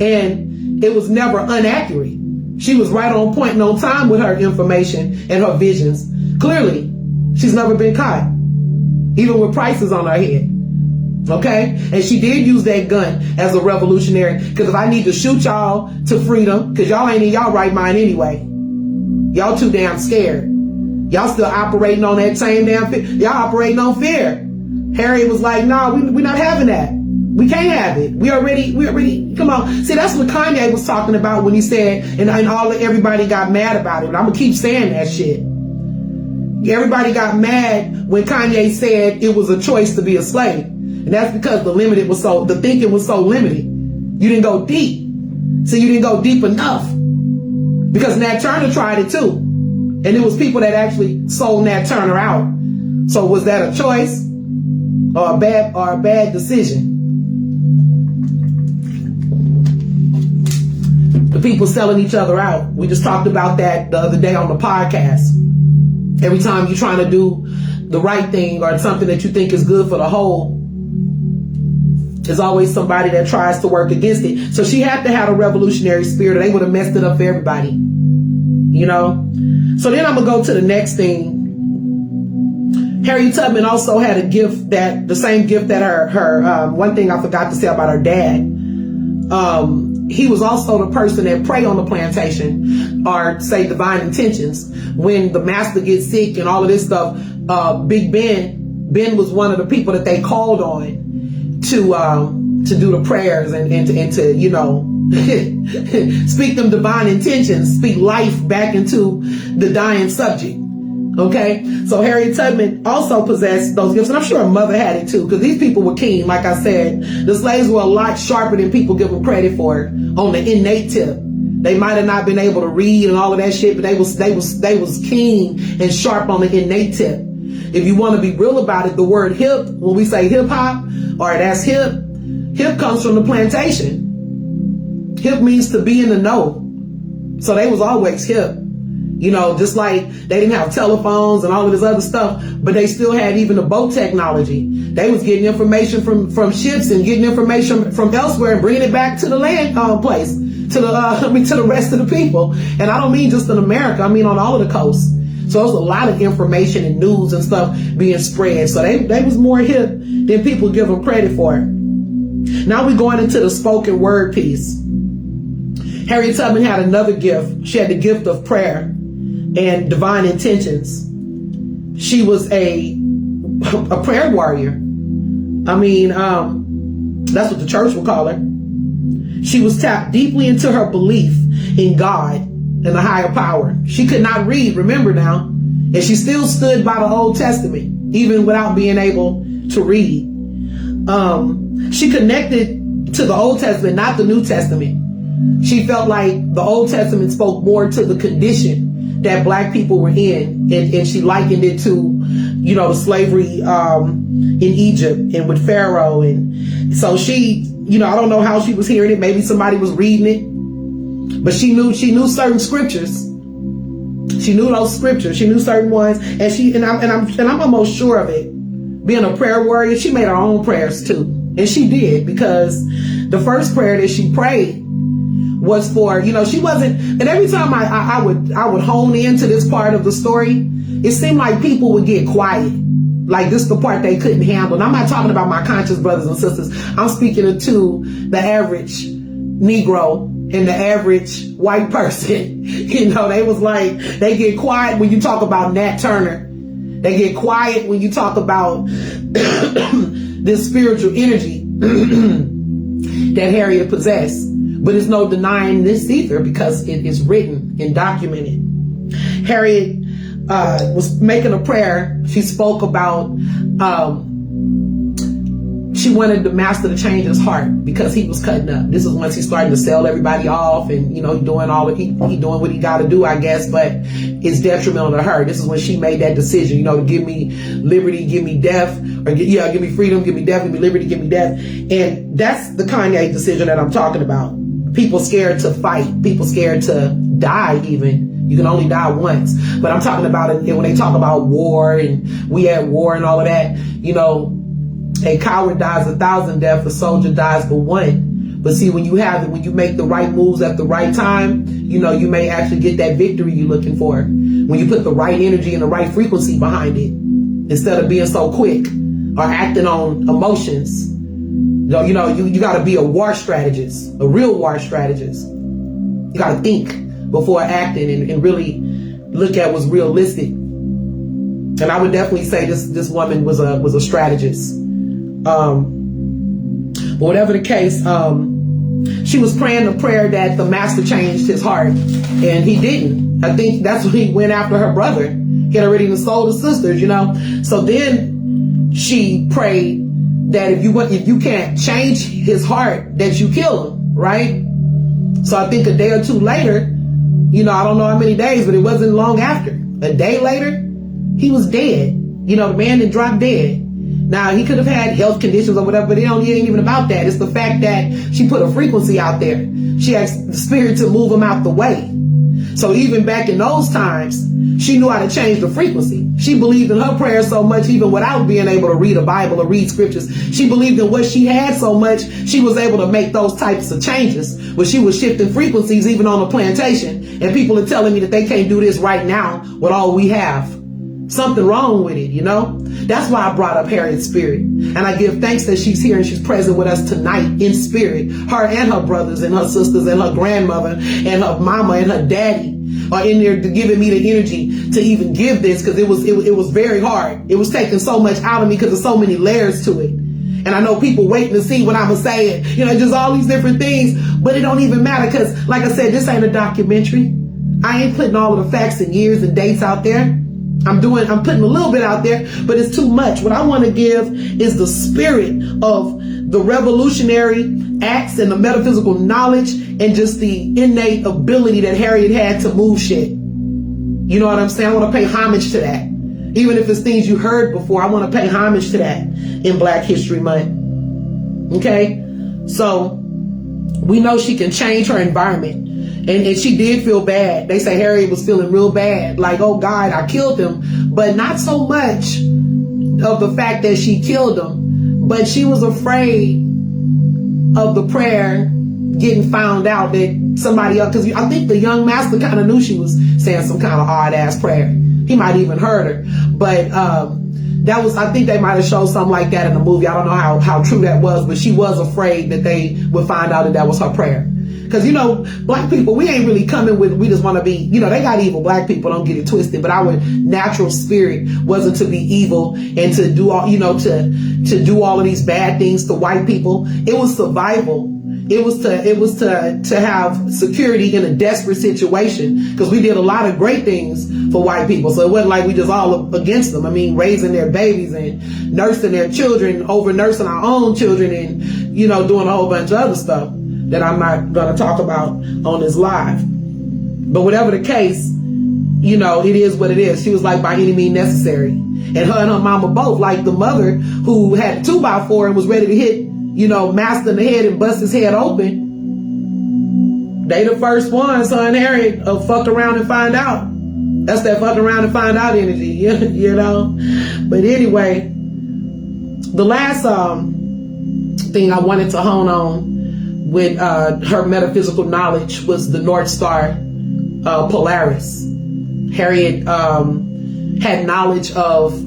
And it was never inaccurate. She was right on point and on time with her information and her visions. Clearly, she's never been caught, even with prices on her head. Okay? And she did use that gun as a revolutionary. Because if I need to shoot y'all to freedom, because y'all ain't in y'all right mind anyway. Y'all too damn scared. Y'all still operating on that same damn fear. Y'all operating on fear. Harriet was like, no, we're not having that. We can't have it. We already, come on. See, that's what Kanye was talking about when he said, and everybody got mad about it. And I'm going to keep saying that shit. Everybody got mad when Kanye said it was a choice to be a slave. And that's because the thinking was so limited. You didn't go deep. So you didn't go deep enough. Because Nat Turner tried it too. And it was people that actually sold Nat Turner out. So was that a choice or a bad decision? The people selling each other out. We just talked about that the other day on the podcast. Every time you're trying to do the right thing or something that you think is good for the whole, there's always somebody that tries to work against it. So she had to have a revolutionary spirit or they would have messed it up for everybody. You know? So then I'm going to go to the next thing. Harriet Tubman also had a gift the same gift that her one thing I forgot to say about her dad. He was also the person that prayed on the plantation or say divine intentions. When the master gets sick and all of this stuff, Big Ben was one of the people that they called on to do the prayers and to, you know, speak them divine intentions, speak life back into the dying subject. Okay, so Harriet Tubman also possessed those gifts, and I'm sure her mother had it too, because these people were keen. Like I said, the slaves were a lot sharper than people give them credit for on the innate tip. They might have not been able to read and all of that shit, but they was keen and sharp on the innate tip. If you want to be real about it, the word hip, when we say hip hop or that's hip comes from the plantation. Hip means to be in the know, so they was always hip. You know, just like they didn't have telephones and all of this other stuff, but they still had even the boat technology. They was getting information from ships and getting information from elsewhere and bringing it back to the land place, to the rest of the people. And I don't mean just in America, I mean on all of the coasts. So there was a lot of information and news and stuff being spread. So they was more hip than people give them credit for. Now we're going into the spoken word piece. Harriet Tubman had another gift. She had the gift of prayer and divine intentions. She was a prayer warrior. I mean, that's what the church would call her. She was tapped deeply into her belief in God and the higher power. She could not read, remember now, and she still stood by the Old Testament, even without being able to read. She connected to the Old Testament, not the New Testament. She felt like the Old Testament spoke more to the condition that black people were in, and she likened it to, you know, the slavery in Egypt and with Pharaoh. And so she, you know, I don't know how she was hearing it. Maybe somebody was reading it, but she knew certain scriptures. She knew those scriptures. She knew certain ones, and I'm almost sure of it. Being a prayer warrior, she made her own prayers too, and she did, because the first prayer that she prayed was for, you know, she wasn't, and every time I would hone into this part of the story, it seemed like people would get quiet. Like this is the part they couldn't handle. And I'm not talking about my conscious brothers and sisters. I'm speaking to the average Negro and the average white person. You know, they was like, they get quiet when you talk about Nat Turner. They get quiet when you talk about this spiritual energy that Harriet possessed. But there's no denying this either, because it is written and documented. Harriet was making a prayer. She spoke about she wanted the master to change his heart because he was cutting up. This is once he started to sell everybody off, and you know, he doing what he got to do, I guess, but it's detrimental to her. This is when she made that decision, you know, to give me liberty, give me death, or give me freedom, give me death, give me liberty, give me death. And that's the Kanye decision that I'm talking about. People scared to fight, people scared to die even. You can only die once. But I'm talking about it when they talk about war and we at war and all of that, you know, a coward dies 1,000 deaths, a soldier dies but one. But see, when you make the right moves at the right time, you know, you may actually get that victory you're looking for. When you put the right energy and the right frequency behind it, instead of being so quick or acting on emotions. You got to be a war strategist, a real war strategist. You got to think before acting and really look at what's realistic. And I would definitely say this woman was a strategist. But whatever the case, she was praying a prayer that the master changed his heart, and he didn't. I think that's when he went after her brother. He had already sold his sisters, So then she prayed that if you can't change his heart, that you kill him, right? So I think a day or two later, I don't know how many days, but it wasn't long after. A day later, he was dead. The man that dropped dead. Now, he could have had health conditions or whatever, but it ain't even about that. It's the fact that she put a frequency out there. She asked the spirit to move him out the way. So even back in those times, she knew how to change the frequency. She believed in her prayers so much, even without being able to read a Bible or read scriptures. She believed in what she had so much, she was able to make those types of changes where she was shifting frequencies even on the plantation. And people are telling me that they can't do this right now with all we have. Something wrong with it, That's why I brought up Harriet's spirit. And I give thanks that she's here and she's present with us tonight in spirit. Her and her brothers and her sisters and her grandmother and her mama and her daddy are in there giving me the energy to even give this, because it was very hard. It was taking so much out of me because there's so many layers to it. And I know people waiting to see what I'm going to say, just all these different things, but it don't even matter because, like I said, this ain't a documentary. I ain't putting all of the facts and years and dates out there. I'm putting a little bit out there, but it's too much. What I want to give is the spirit of the revolutionary acts and the metaphysical knowledge and just the innate ability that Harriet had to move shit. You know what I'm saying? I want to pay homage to that. Even if it's things you heard before, I want to pay homage to that in Black History Month. Okay? So we know she can change her environment. And she did feel bad. They say Harriet was feeling real bad. Like, oh God, I killed him. But not so much of the fact that she killed him, but she was afraid of the prayer getting found out that somebody else, because I think the young master kind of knew she was saying some kind of odd ass prayer. He might even heard her. But I think they might have showed something like that in the movie. I don't know how true that was, but she was afraid that they would find out that was her prayer. Because, Black people, we ain't really coming with, we just want to be, they got evil Black people, don't get it twisted. But our natural spirit wasn't to be evil and to do all, to do all of these bad things to white people. It was survival. It was to have security in a desperate situation, because we did a lot of great things for white people. So it wasn't like we just all against them. I mean, raising their babies and nursing their children, over nursing our own children, and, doing a whole bunch of other stuff that I'm not going to talk about on this live. But whatever the case, it is what it is. She was like, by any means necessary. And her mama both, like the mother who had a 2x4 and was ready to hit, Master in the head and bust his head open. They the first ones, her and Harriet, fuck around and find out. That's that fuck around and find out energy, But anyway, the last thing I wanted to hone on with her metaphysical knowledge was the North Star Polaris. Harriet had knowledge of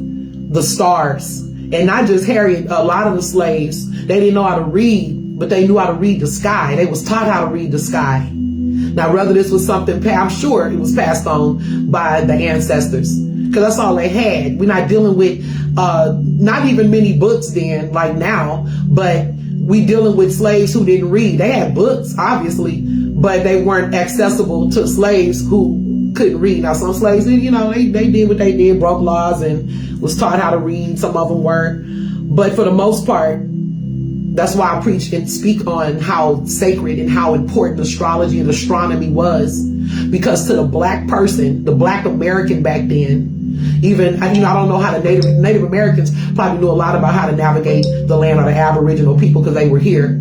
the stars. And not just Harriet, a lot of the slaves, they didn't know how to read, but they knew how to read the sky. They was taught how to read the sky. Now, whether this was something, I'm sure it was passed on by the ancestors, because that's all they had. We're not dealing with not even many books then, like now, but we dealing with slaves who didn't read. They had books, obviously, but they weren't accessible to slaves who couldn't read. Now, some slaves, they did what they did, broke laws and was taught how to read. Some of them were. But for the most part, that's why I preach and speak on how sacred and how important astrology and astronomy was. Because to the Black person, the Black American back then, even, I don't know how the Native Americans probably knew a lot about how to navigate the land of the Aboriginal people because they were here,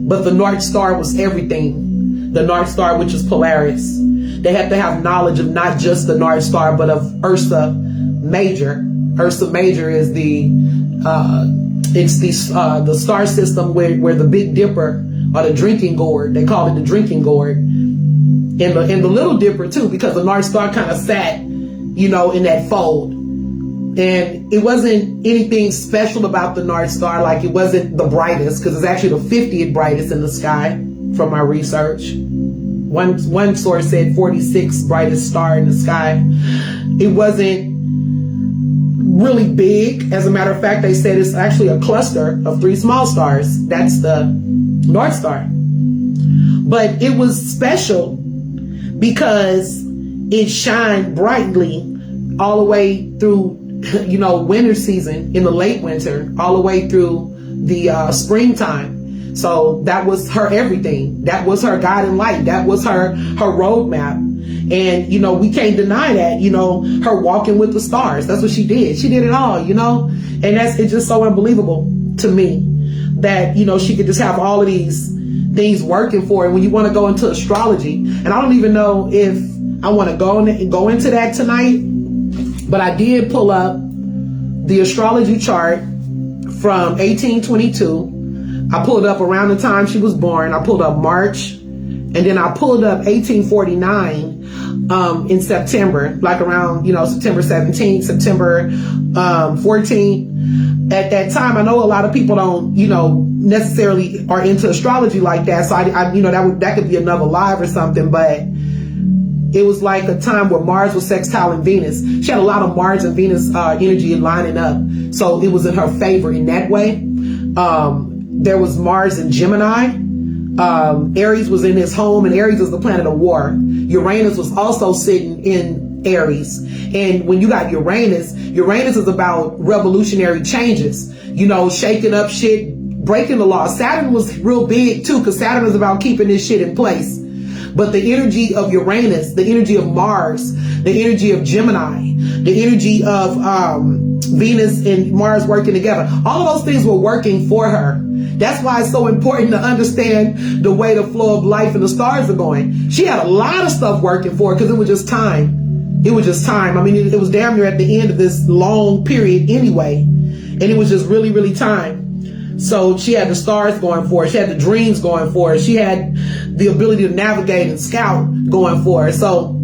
but the North Star was everything. The North Star, which is Polaris. They had to have knowledge of not just the North Star, but of Ursa Major. Ursa Major is the star system where the Big Dipper, or the drinking gourd, they call it the drinking gourd, and the Little Dipper too, because the North Star kind of sat, in that fold. And it wasn't anything special about the North Star, like it wasn't the brightest, because it's actually the 50th brightest in the sky from my research. One source said 46th brightest star in the sky. It wasn't really big. As a matter of fact, they said it's actually a cluster of 3 small stars. That's the North Star. But it was special because it shined brightly all the way through, winter season, in the late winter, all the way through the springtime. So that was her everything. That was her guiding light. That was her roadmap. And, we can't deny that, her walking with the stars. That's what she did. She did it all, and it's just so unbelievable to me that, she could just have all of these things working for her. When you want to go into astrology, and I don't even know if I want to go into that tonight, but I did pull up the astrology chart from 1822. I pulled up around the time she was born. I pulled up March, and then I pulled up 1849 in September, like around, September 17th, September 14th. At that time, I know a lot of people don't, necessarily are into astrology like that. So that could be another live or something, but it was like a time where Mars was sextile in Venus. She had a lot of Mars and Venus energy lining up. So it was in her favor in that way. There was Mars in Gemini. Aries was in his home, and Aries is the planet of war. Uranus was also sitting in Aries. And when you got Uranus is about revolutionary changes, shaking up shit, breaking the law. Saturn was real big too, because Saturn is about keeping this shit in place. But the energy of Uranus, the energy of Mars, the energy of Gemini, the energy of Venus and Mars working together, all of those things were working for her. That's why it's so important to understand the way the flow of life and the stars are going. She had a lot of stuff working for her because it was just time. It was just time. I mean, it was damn near at the end of this long period anyway. And it was just really, really time. So she had the stars going for her. She had the dreams going for her. She had the ability to navigate and scout going for her. So,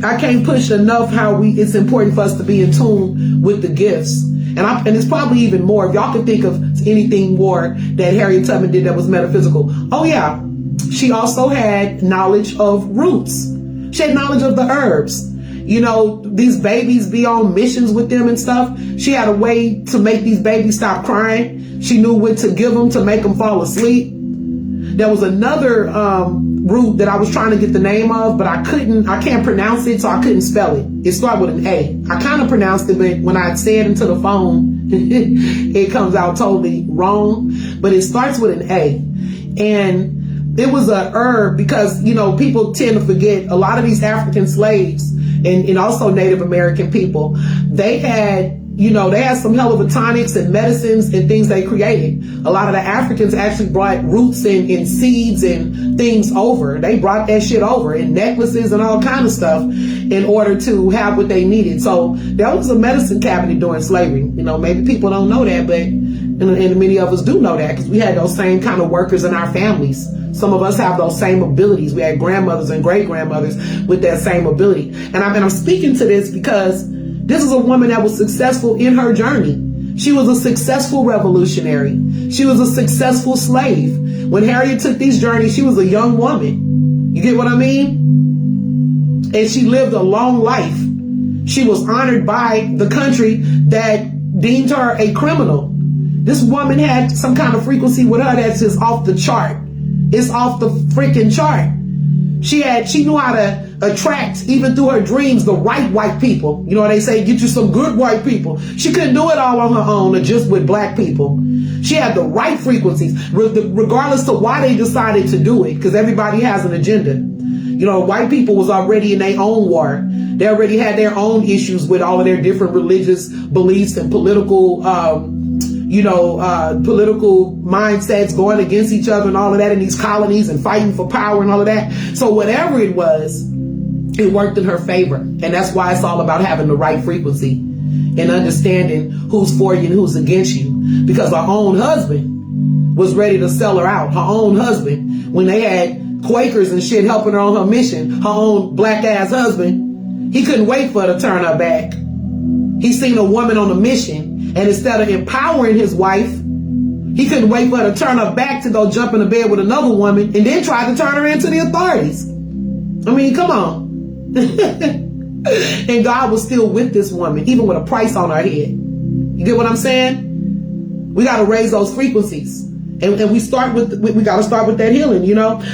I can't push enough how it's important for us to be in tune with the gifts. And it's probably even more. If y'all can think of anything more that Harriet Tubman did that was metaphysical. Oh yeah. She also had knowledge of roots. She had knowledge of the herbs. These babies be on missions with them and stuff. She had a way to make these babies stop crying. She knew what to give them to make them fall asleep. There was another root that I was trying to get the name of, but I can't pronounce it, so I couldn't spell it. It started with an A. I kind of pronounced it, but when I say it into the phone, it comes out totally wrong. But it starts with an A. And it was a herb because, people tend to forget a lot of these African slaves and also Native American people, they had some hell of a tonics and medicines and things they created. A lot of the Africans actually brought roots and seeds and things over. They brought that shit over and necklaces and all kind of stuff in order to have what they needed. So there was a medicine cabinet during slavery. Maybe people don't know that, but and many of us do know that because we had those same kind of workers in our families. Some of us have those same abilities. We had grandmothers and great grandmothers with that same ability. And I'm speaking to this because this is a woman that was successful in her journey. She was a successful revolutionary. She was a successful slave. When Harriet took these journeys, she was a young woman. You get what I mean? And she lived a long life. She was honored by the country that deemed her a criminal. This woman had some kind of frequency with her that's just off the chart. It's off the freaking chart. She knew how to attract, even through her dreams, the right white people. They say, get you some good white people. She couldn't do it all on her own or just with black people. She had the right frequencies, regardless to why they decided to do it, because everybody has an agenda. White people was already in their own war. They already had their own issues with all of their different religious beliefs and political political mindsets going against each other and all of that in these colonies and fighting for power and all of that. So whatever it was, it worked in her favor. And that's why it's all about having the right frequency and understanding who's for you and who's against you. Because her own husband was ready to sell her out. Her own husband, when they had Quakers and shit helping her on her mission, her own black ass husband, he couldn't wait for her to turn her back. He seen a woman on a mission, and instead of empowering his wife, he couldn't wait for her to turn her back to go jump in the bed with another woman, and then tried to turn her into the authorities. I mean, come on. And God was still with this woman, even with a price on her head. You get what I'm saying? We got to raise those frequencies. And we got to start with that healing,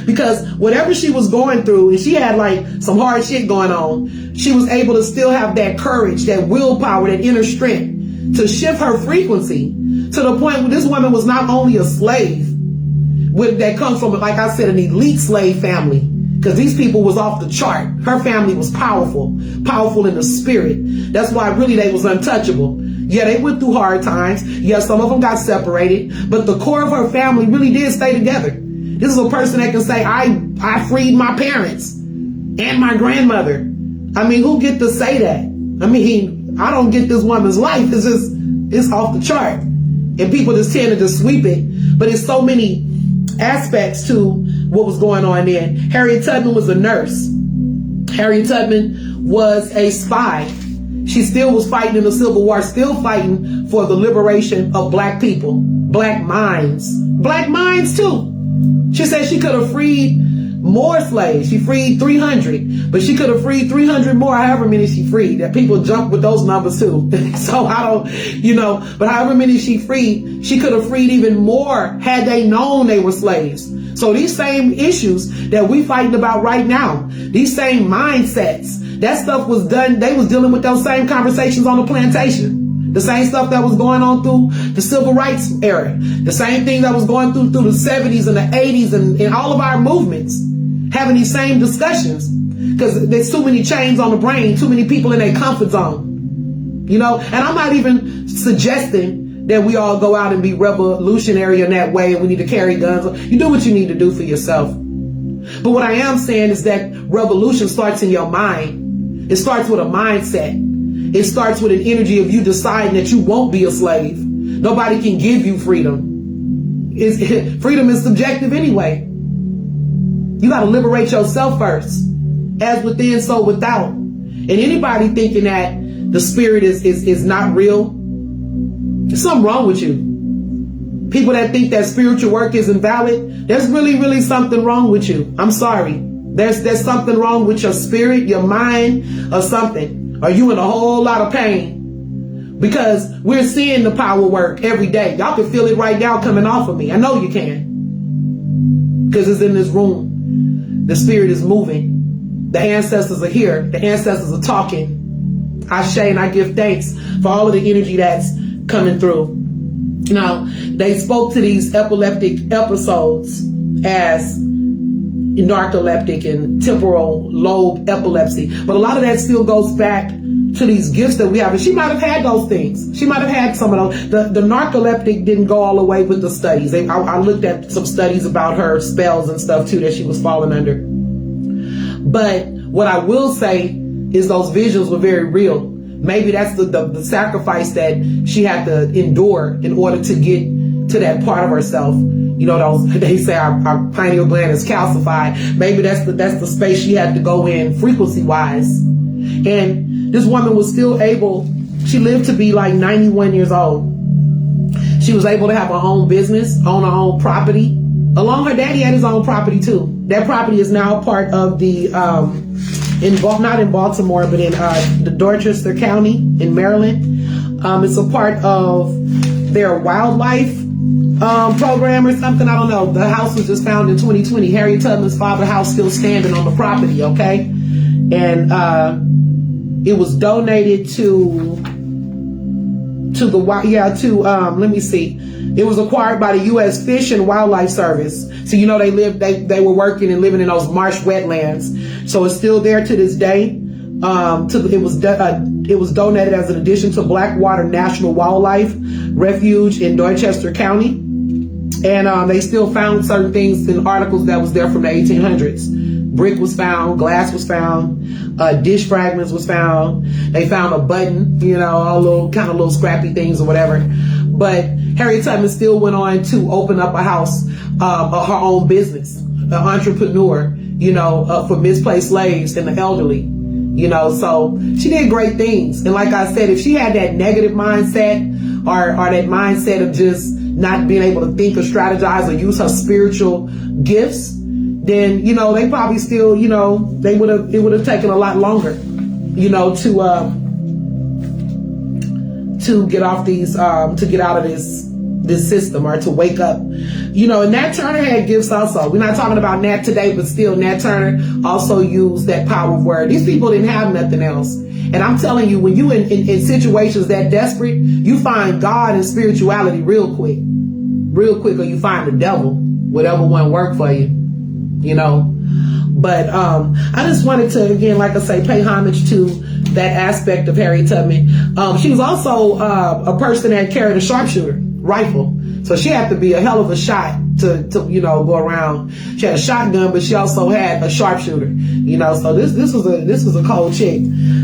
because whatever she was going through, and she had like some hard shit going on, she was able to still have that courage, that willpower, that inner strength to shift her frequency to the point where this woman was not only a slave that comes from, like I said, an elite slave family, because these people was off the chart. Her family was powerful in the spirit. That's why really they was untouchable. Yeah, they went through hard times. Yeah, some of them got separated, but the core of her family really did stay together. This is a person that can say, I freed my parents and my grandmother. I mean, who get to say that? I mean, I don't get this woman's life. It's off the chart. And people just tend to just sweep it. But it's so many aspects to what was going on then. Harriet Tubman was a nurse. Harriet Tubman was a spy. She still was fighting in the Civil War, still fighting for the liberation of black people, black minds too. She said she could have freed more slaves. She freed 300, but she could have freed 300 more, however many she freed. That people jump with those numbers too. So I don't, but however many she freed, she could have freed even more had they known they were slaves. So these same issues that we fighting about right now, these same mindsets, that stuff was done. They was dealing with those same conversations on the plantation. The same stuff that was going on through the civil rights era. The same thing that was going through the 70s and the 80s and all of our movements. Having these same discussions. Because there's too many chains on the brain. Too many people in their comfort zone. And I'm not even suggesting that we all go out and be revolutionary in that way and we need to carry guns. You do what you need to do for yourself. But what I am saying is that revolution starts in your mind. It starts with a mindset. It starts with an energy of you deciding that you won't be a slave. Nobody can give you freedom. Freedom is subjective anyway. You got to liberate yourself first. As within, so without. And anybody thinking that the spirit is not real, there's something wrong with you. People that think that spiritual work is invalid, there's really, really something wrong with you. I'm sorry. There's something wrong with your spirit, your mind, or something. Are you in a whole lot of pain? Because we're seeing the power work every day. Y'all can feel it right now coming off of me. I know you can. Because it's in this room. The spirit is moving. The ancestors are here. The ancestors are talking. I say and I give thanks for all of the energy that's coming through. Now, they spoke to these epileptic episodes as narcoleptic and temporal lobe epilepsy. But a lot of that still goes back to these gifts that we have. And she might have had those things. She might have had some of those. The narcoleptic didn't go all the way with the studies. I looked at some studies about her spells and stuff too that she was falling under. But what I will say is those visions were very real. Maybe that's the sacrifice that she had to endure in order to get to that part of herself. They say our pineal gland is calcified. Maybe that's the space she had to go in frequency wise. And this woman was still able, she lived to be like 91 years old. She was able to have her own business, own her own property. Along her daddy had his own property too. That property is now part of the, not in Baltimore, but in the Dorchester County in Maryland. It's a part of their wildlife program or something. I don't know. The house was just found in 2020. Harriet Tubman's father's house still standing on the property, okay? And it was donated let me see. It was acquired by the U.S. Fish and Wildlife Service. So, they were working and living in those marsh wetlands. So it's still there to this day. It was donated as an addition to Blackwater National Wildlife Refuge in Dorchester County. And they still found certain things in articles that was there from the 1800s. Brick was found, glass was found, dish fragments was found. They found a button, all little scrappy things or whatever. But Harriet Tubman still went on to open up a house, her own business, an entrepreneur, for misplaced slaves and the elderly. You know, so she did great things. And like I said, if she had that negative mindset or that mindset of just not being able to think or strategize or use her spiritual gifts, then, you know, they probably still, you know, it would have taken a lot longer, you know, to get off these, to get out of this system or to wake up. You know, and Nat Turner had gifts also. We're not talking about Nat today, but still Nat Turner also used that power of word. These people didn't have nothing else. And I'm telling you, when you in situations that desperate, you find God and spirituality real quick, or you find the devil, whatever one work for you, you know. But I just wanted to, again, like I say, pay homage to that aspect of Harriet Tubman. She was also a person that carried a sharpshooter rifle. So she had to be a hell of a shot to you know, go around. She had a shotgun, but she also had a sharpshooter, you know. So this was a cold chick.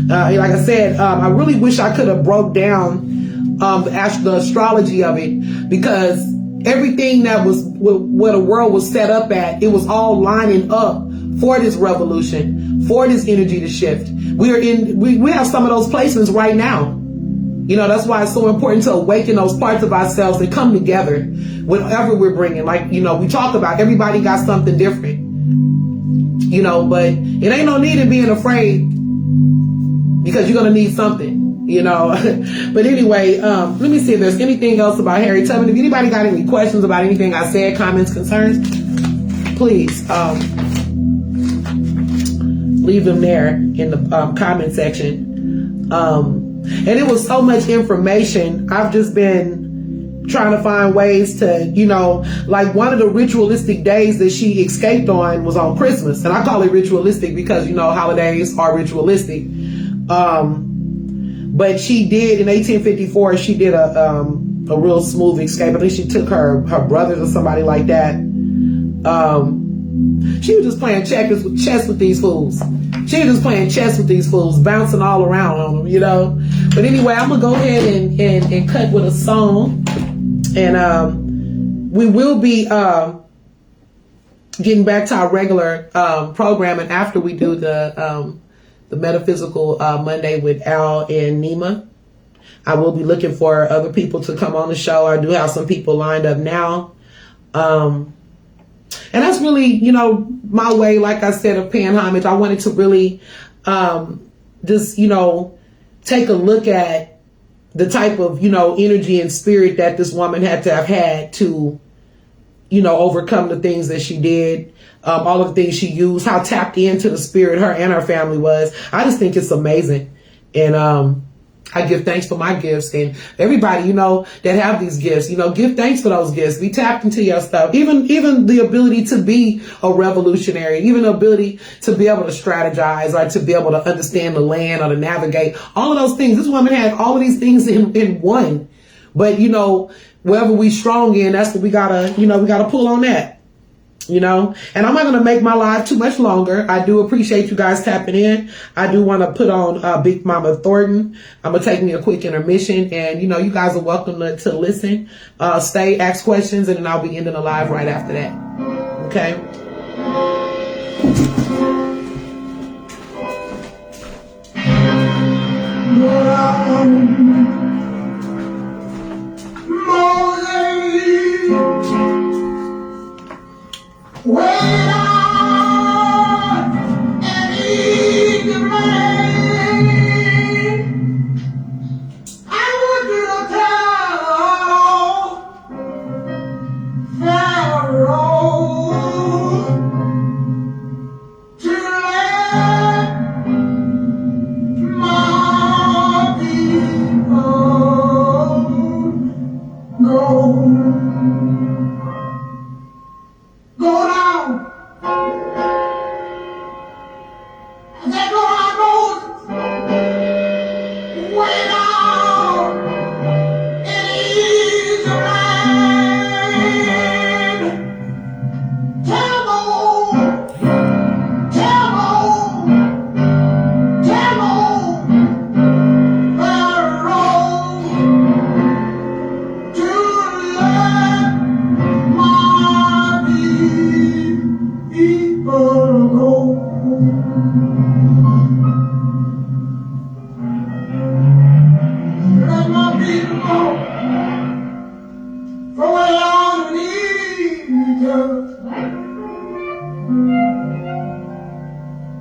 Like I said, I really wish I could have broke down the astrology of it, because everything that was where the world was set up at, it was all lining up for this revolution, for this energy to shift. We have some of those placements right now. You know, that's why it's so important to awaken those parts of ourselves that come together, whatever we're bringing. Like, you know, we talk about everybody got something different, you know, but it ain't no need in being afraid, because you're going to need something, you know. But anyway, let me see if there's anything else about Harriet Tubman. If anybody got any questions about anything I said, comments, concerns, please leave them there in the comment section. And it was so much information. I've just been trying to find ways to, you know, like one of the ritualistic days that she escaped on was on Christmas. And I call it ritualistic because, you know, holidays are ritualistic. But she did, in 1854, she did a real smooth escape. I think she took her brothers or somebody like that. She was just playing chess with these fools. She was just playing chess with these fools, bouncing all around on them, you know. But anyway, I'm going to go ahead and cut with a song. And we will be getting back to our regular programming after we do the Metaphysical Monday with Al and Nima. I will be looking for other people to come on the show. I do have some people lined up now. And that's really, you know, my way, like I said, of paying homage. I wanted to really just, you know, take a look at the type of, you know, energy and spirit that this woman had to have had to, you know, overcome the things that she did, all of the things she used, how tapped into the spirit her and her family was. I just think it's amazing. And I give thanks for my gifts, and everybody, you know, that have these gifts, you know, give thanks for those gifts. Be tapped into your stuff. Even the ability to be a revolutionary, even the ability to be able to strategize or to be able to understand the land or to navigate, all of those things. This woman had all of these things in one. But, you know, wherever we strong in, that's what we gotta, you know, we gotta pull on that. You know, and I'm not going to make my live too much longer. I do appreciate you guys tapping in. I do want to put on Big Mama Thornton. I'm going to take me a quick intermission, and, you know, you guys are welcome to listen, stay, ask questions, and then I'll be ending the live right after that. Okay. Wait on and eat the rain. I want you to tell Pharaoh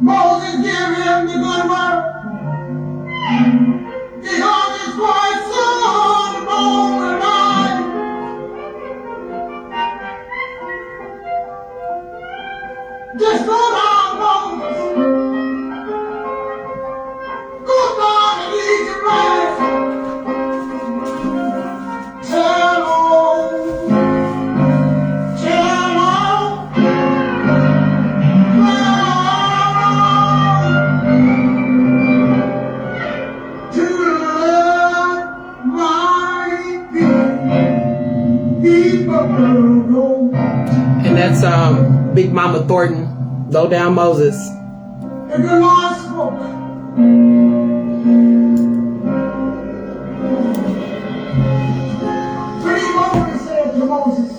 Moses gave him the good word. Because his boy's son born alive. Just go down, Moses. Go down and lead your man. Tell on to love my people. And that's Big Mama Thornton, Low Down Moses. And the Lord spoke. Three Moses said to Moses,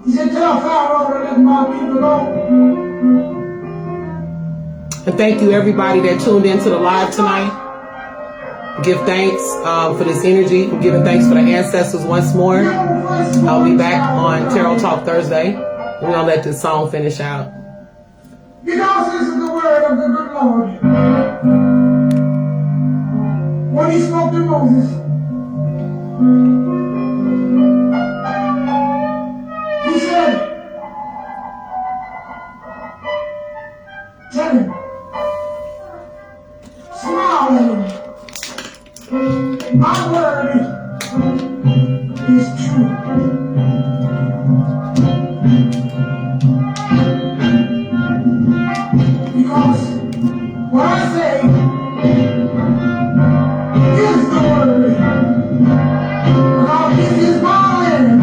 he said, tell Pharaoh to let my people go. And thank you everybody that tuned into the live tonight. Give thanks for this energy. I'm giving thanks for the ancestors once more. I'll be back on Tarot Talk Thursday. We're going to let this song finish out. Because this is the word of the good Lord. When he spoke to Moses, he said, tell him, smile at him. My word is true. Because what I say is the word. Because this is my land.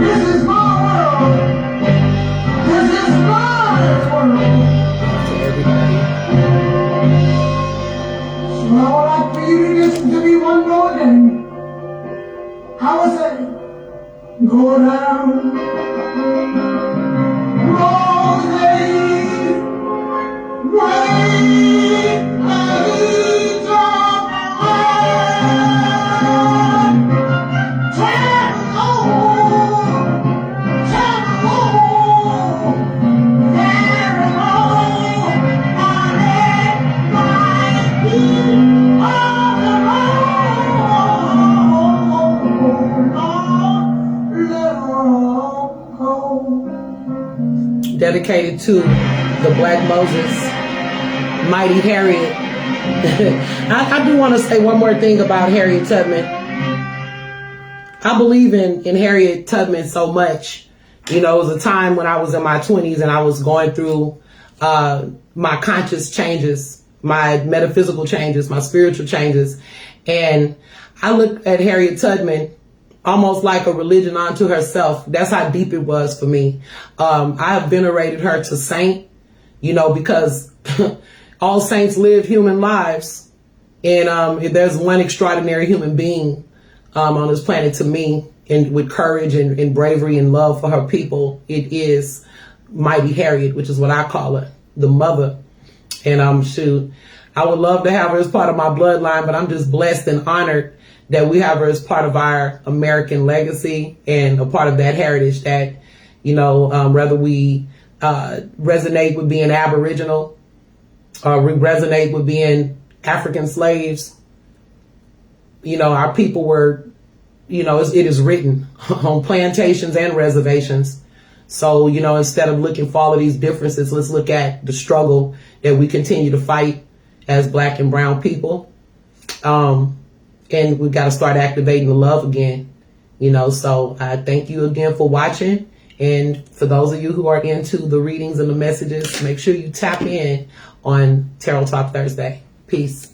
This is my world. This is my world. To everybody. So I would like for you to listen to me one more day. I will say, go down. Dedicated to the Black Moses, Mighty Harriet. I do want to say one more thing about Harriet Tubman. I believe in Harriet Tubman so much. You know, it was a time when I was in my 20s and I was going through my conscious changes, my metaphysical changes, my spiritual changes. And I look at Harriet Tubman almost like a religion unto herself. That's how deep it was for me. I have venerated her to saint, you know, because all saints live human lives. And if there's one extraordinary human being on this planet to me, and with courage and bravery and love for her people, it is Mighty Harriet, which is what I call her, the mother. And shoot, I would love to have her as part of my bloodline, but I'm just blessed and honored that we have her as part of our American legacy and a part of that heritage that, you know, whether we resonate with being Aboriginal or we resonate with being African slaves, you know, our people were, you know, it is written on plantations and reservations. So, you know, instead of looking for all of these differences, let's look at the struggle that we continue to fight as Black and brown people. And we've got to start activating the love again, you know. So I thank you again for watching. And for those of you who are into the readings and the messages, make sure you tap in on Tarot Talk Thursday. Peace.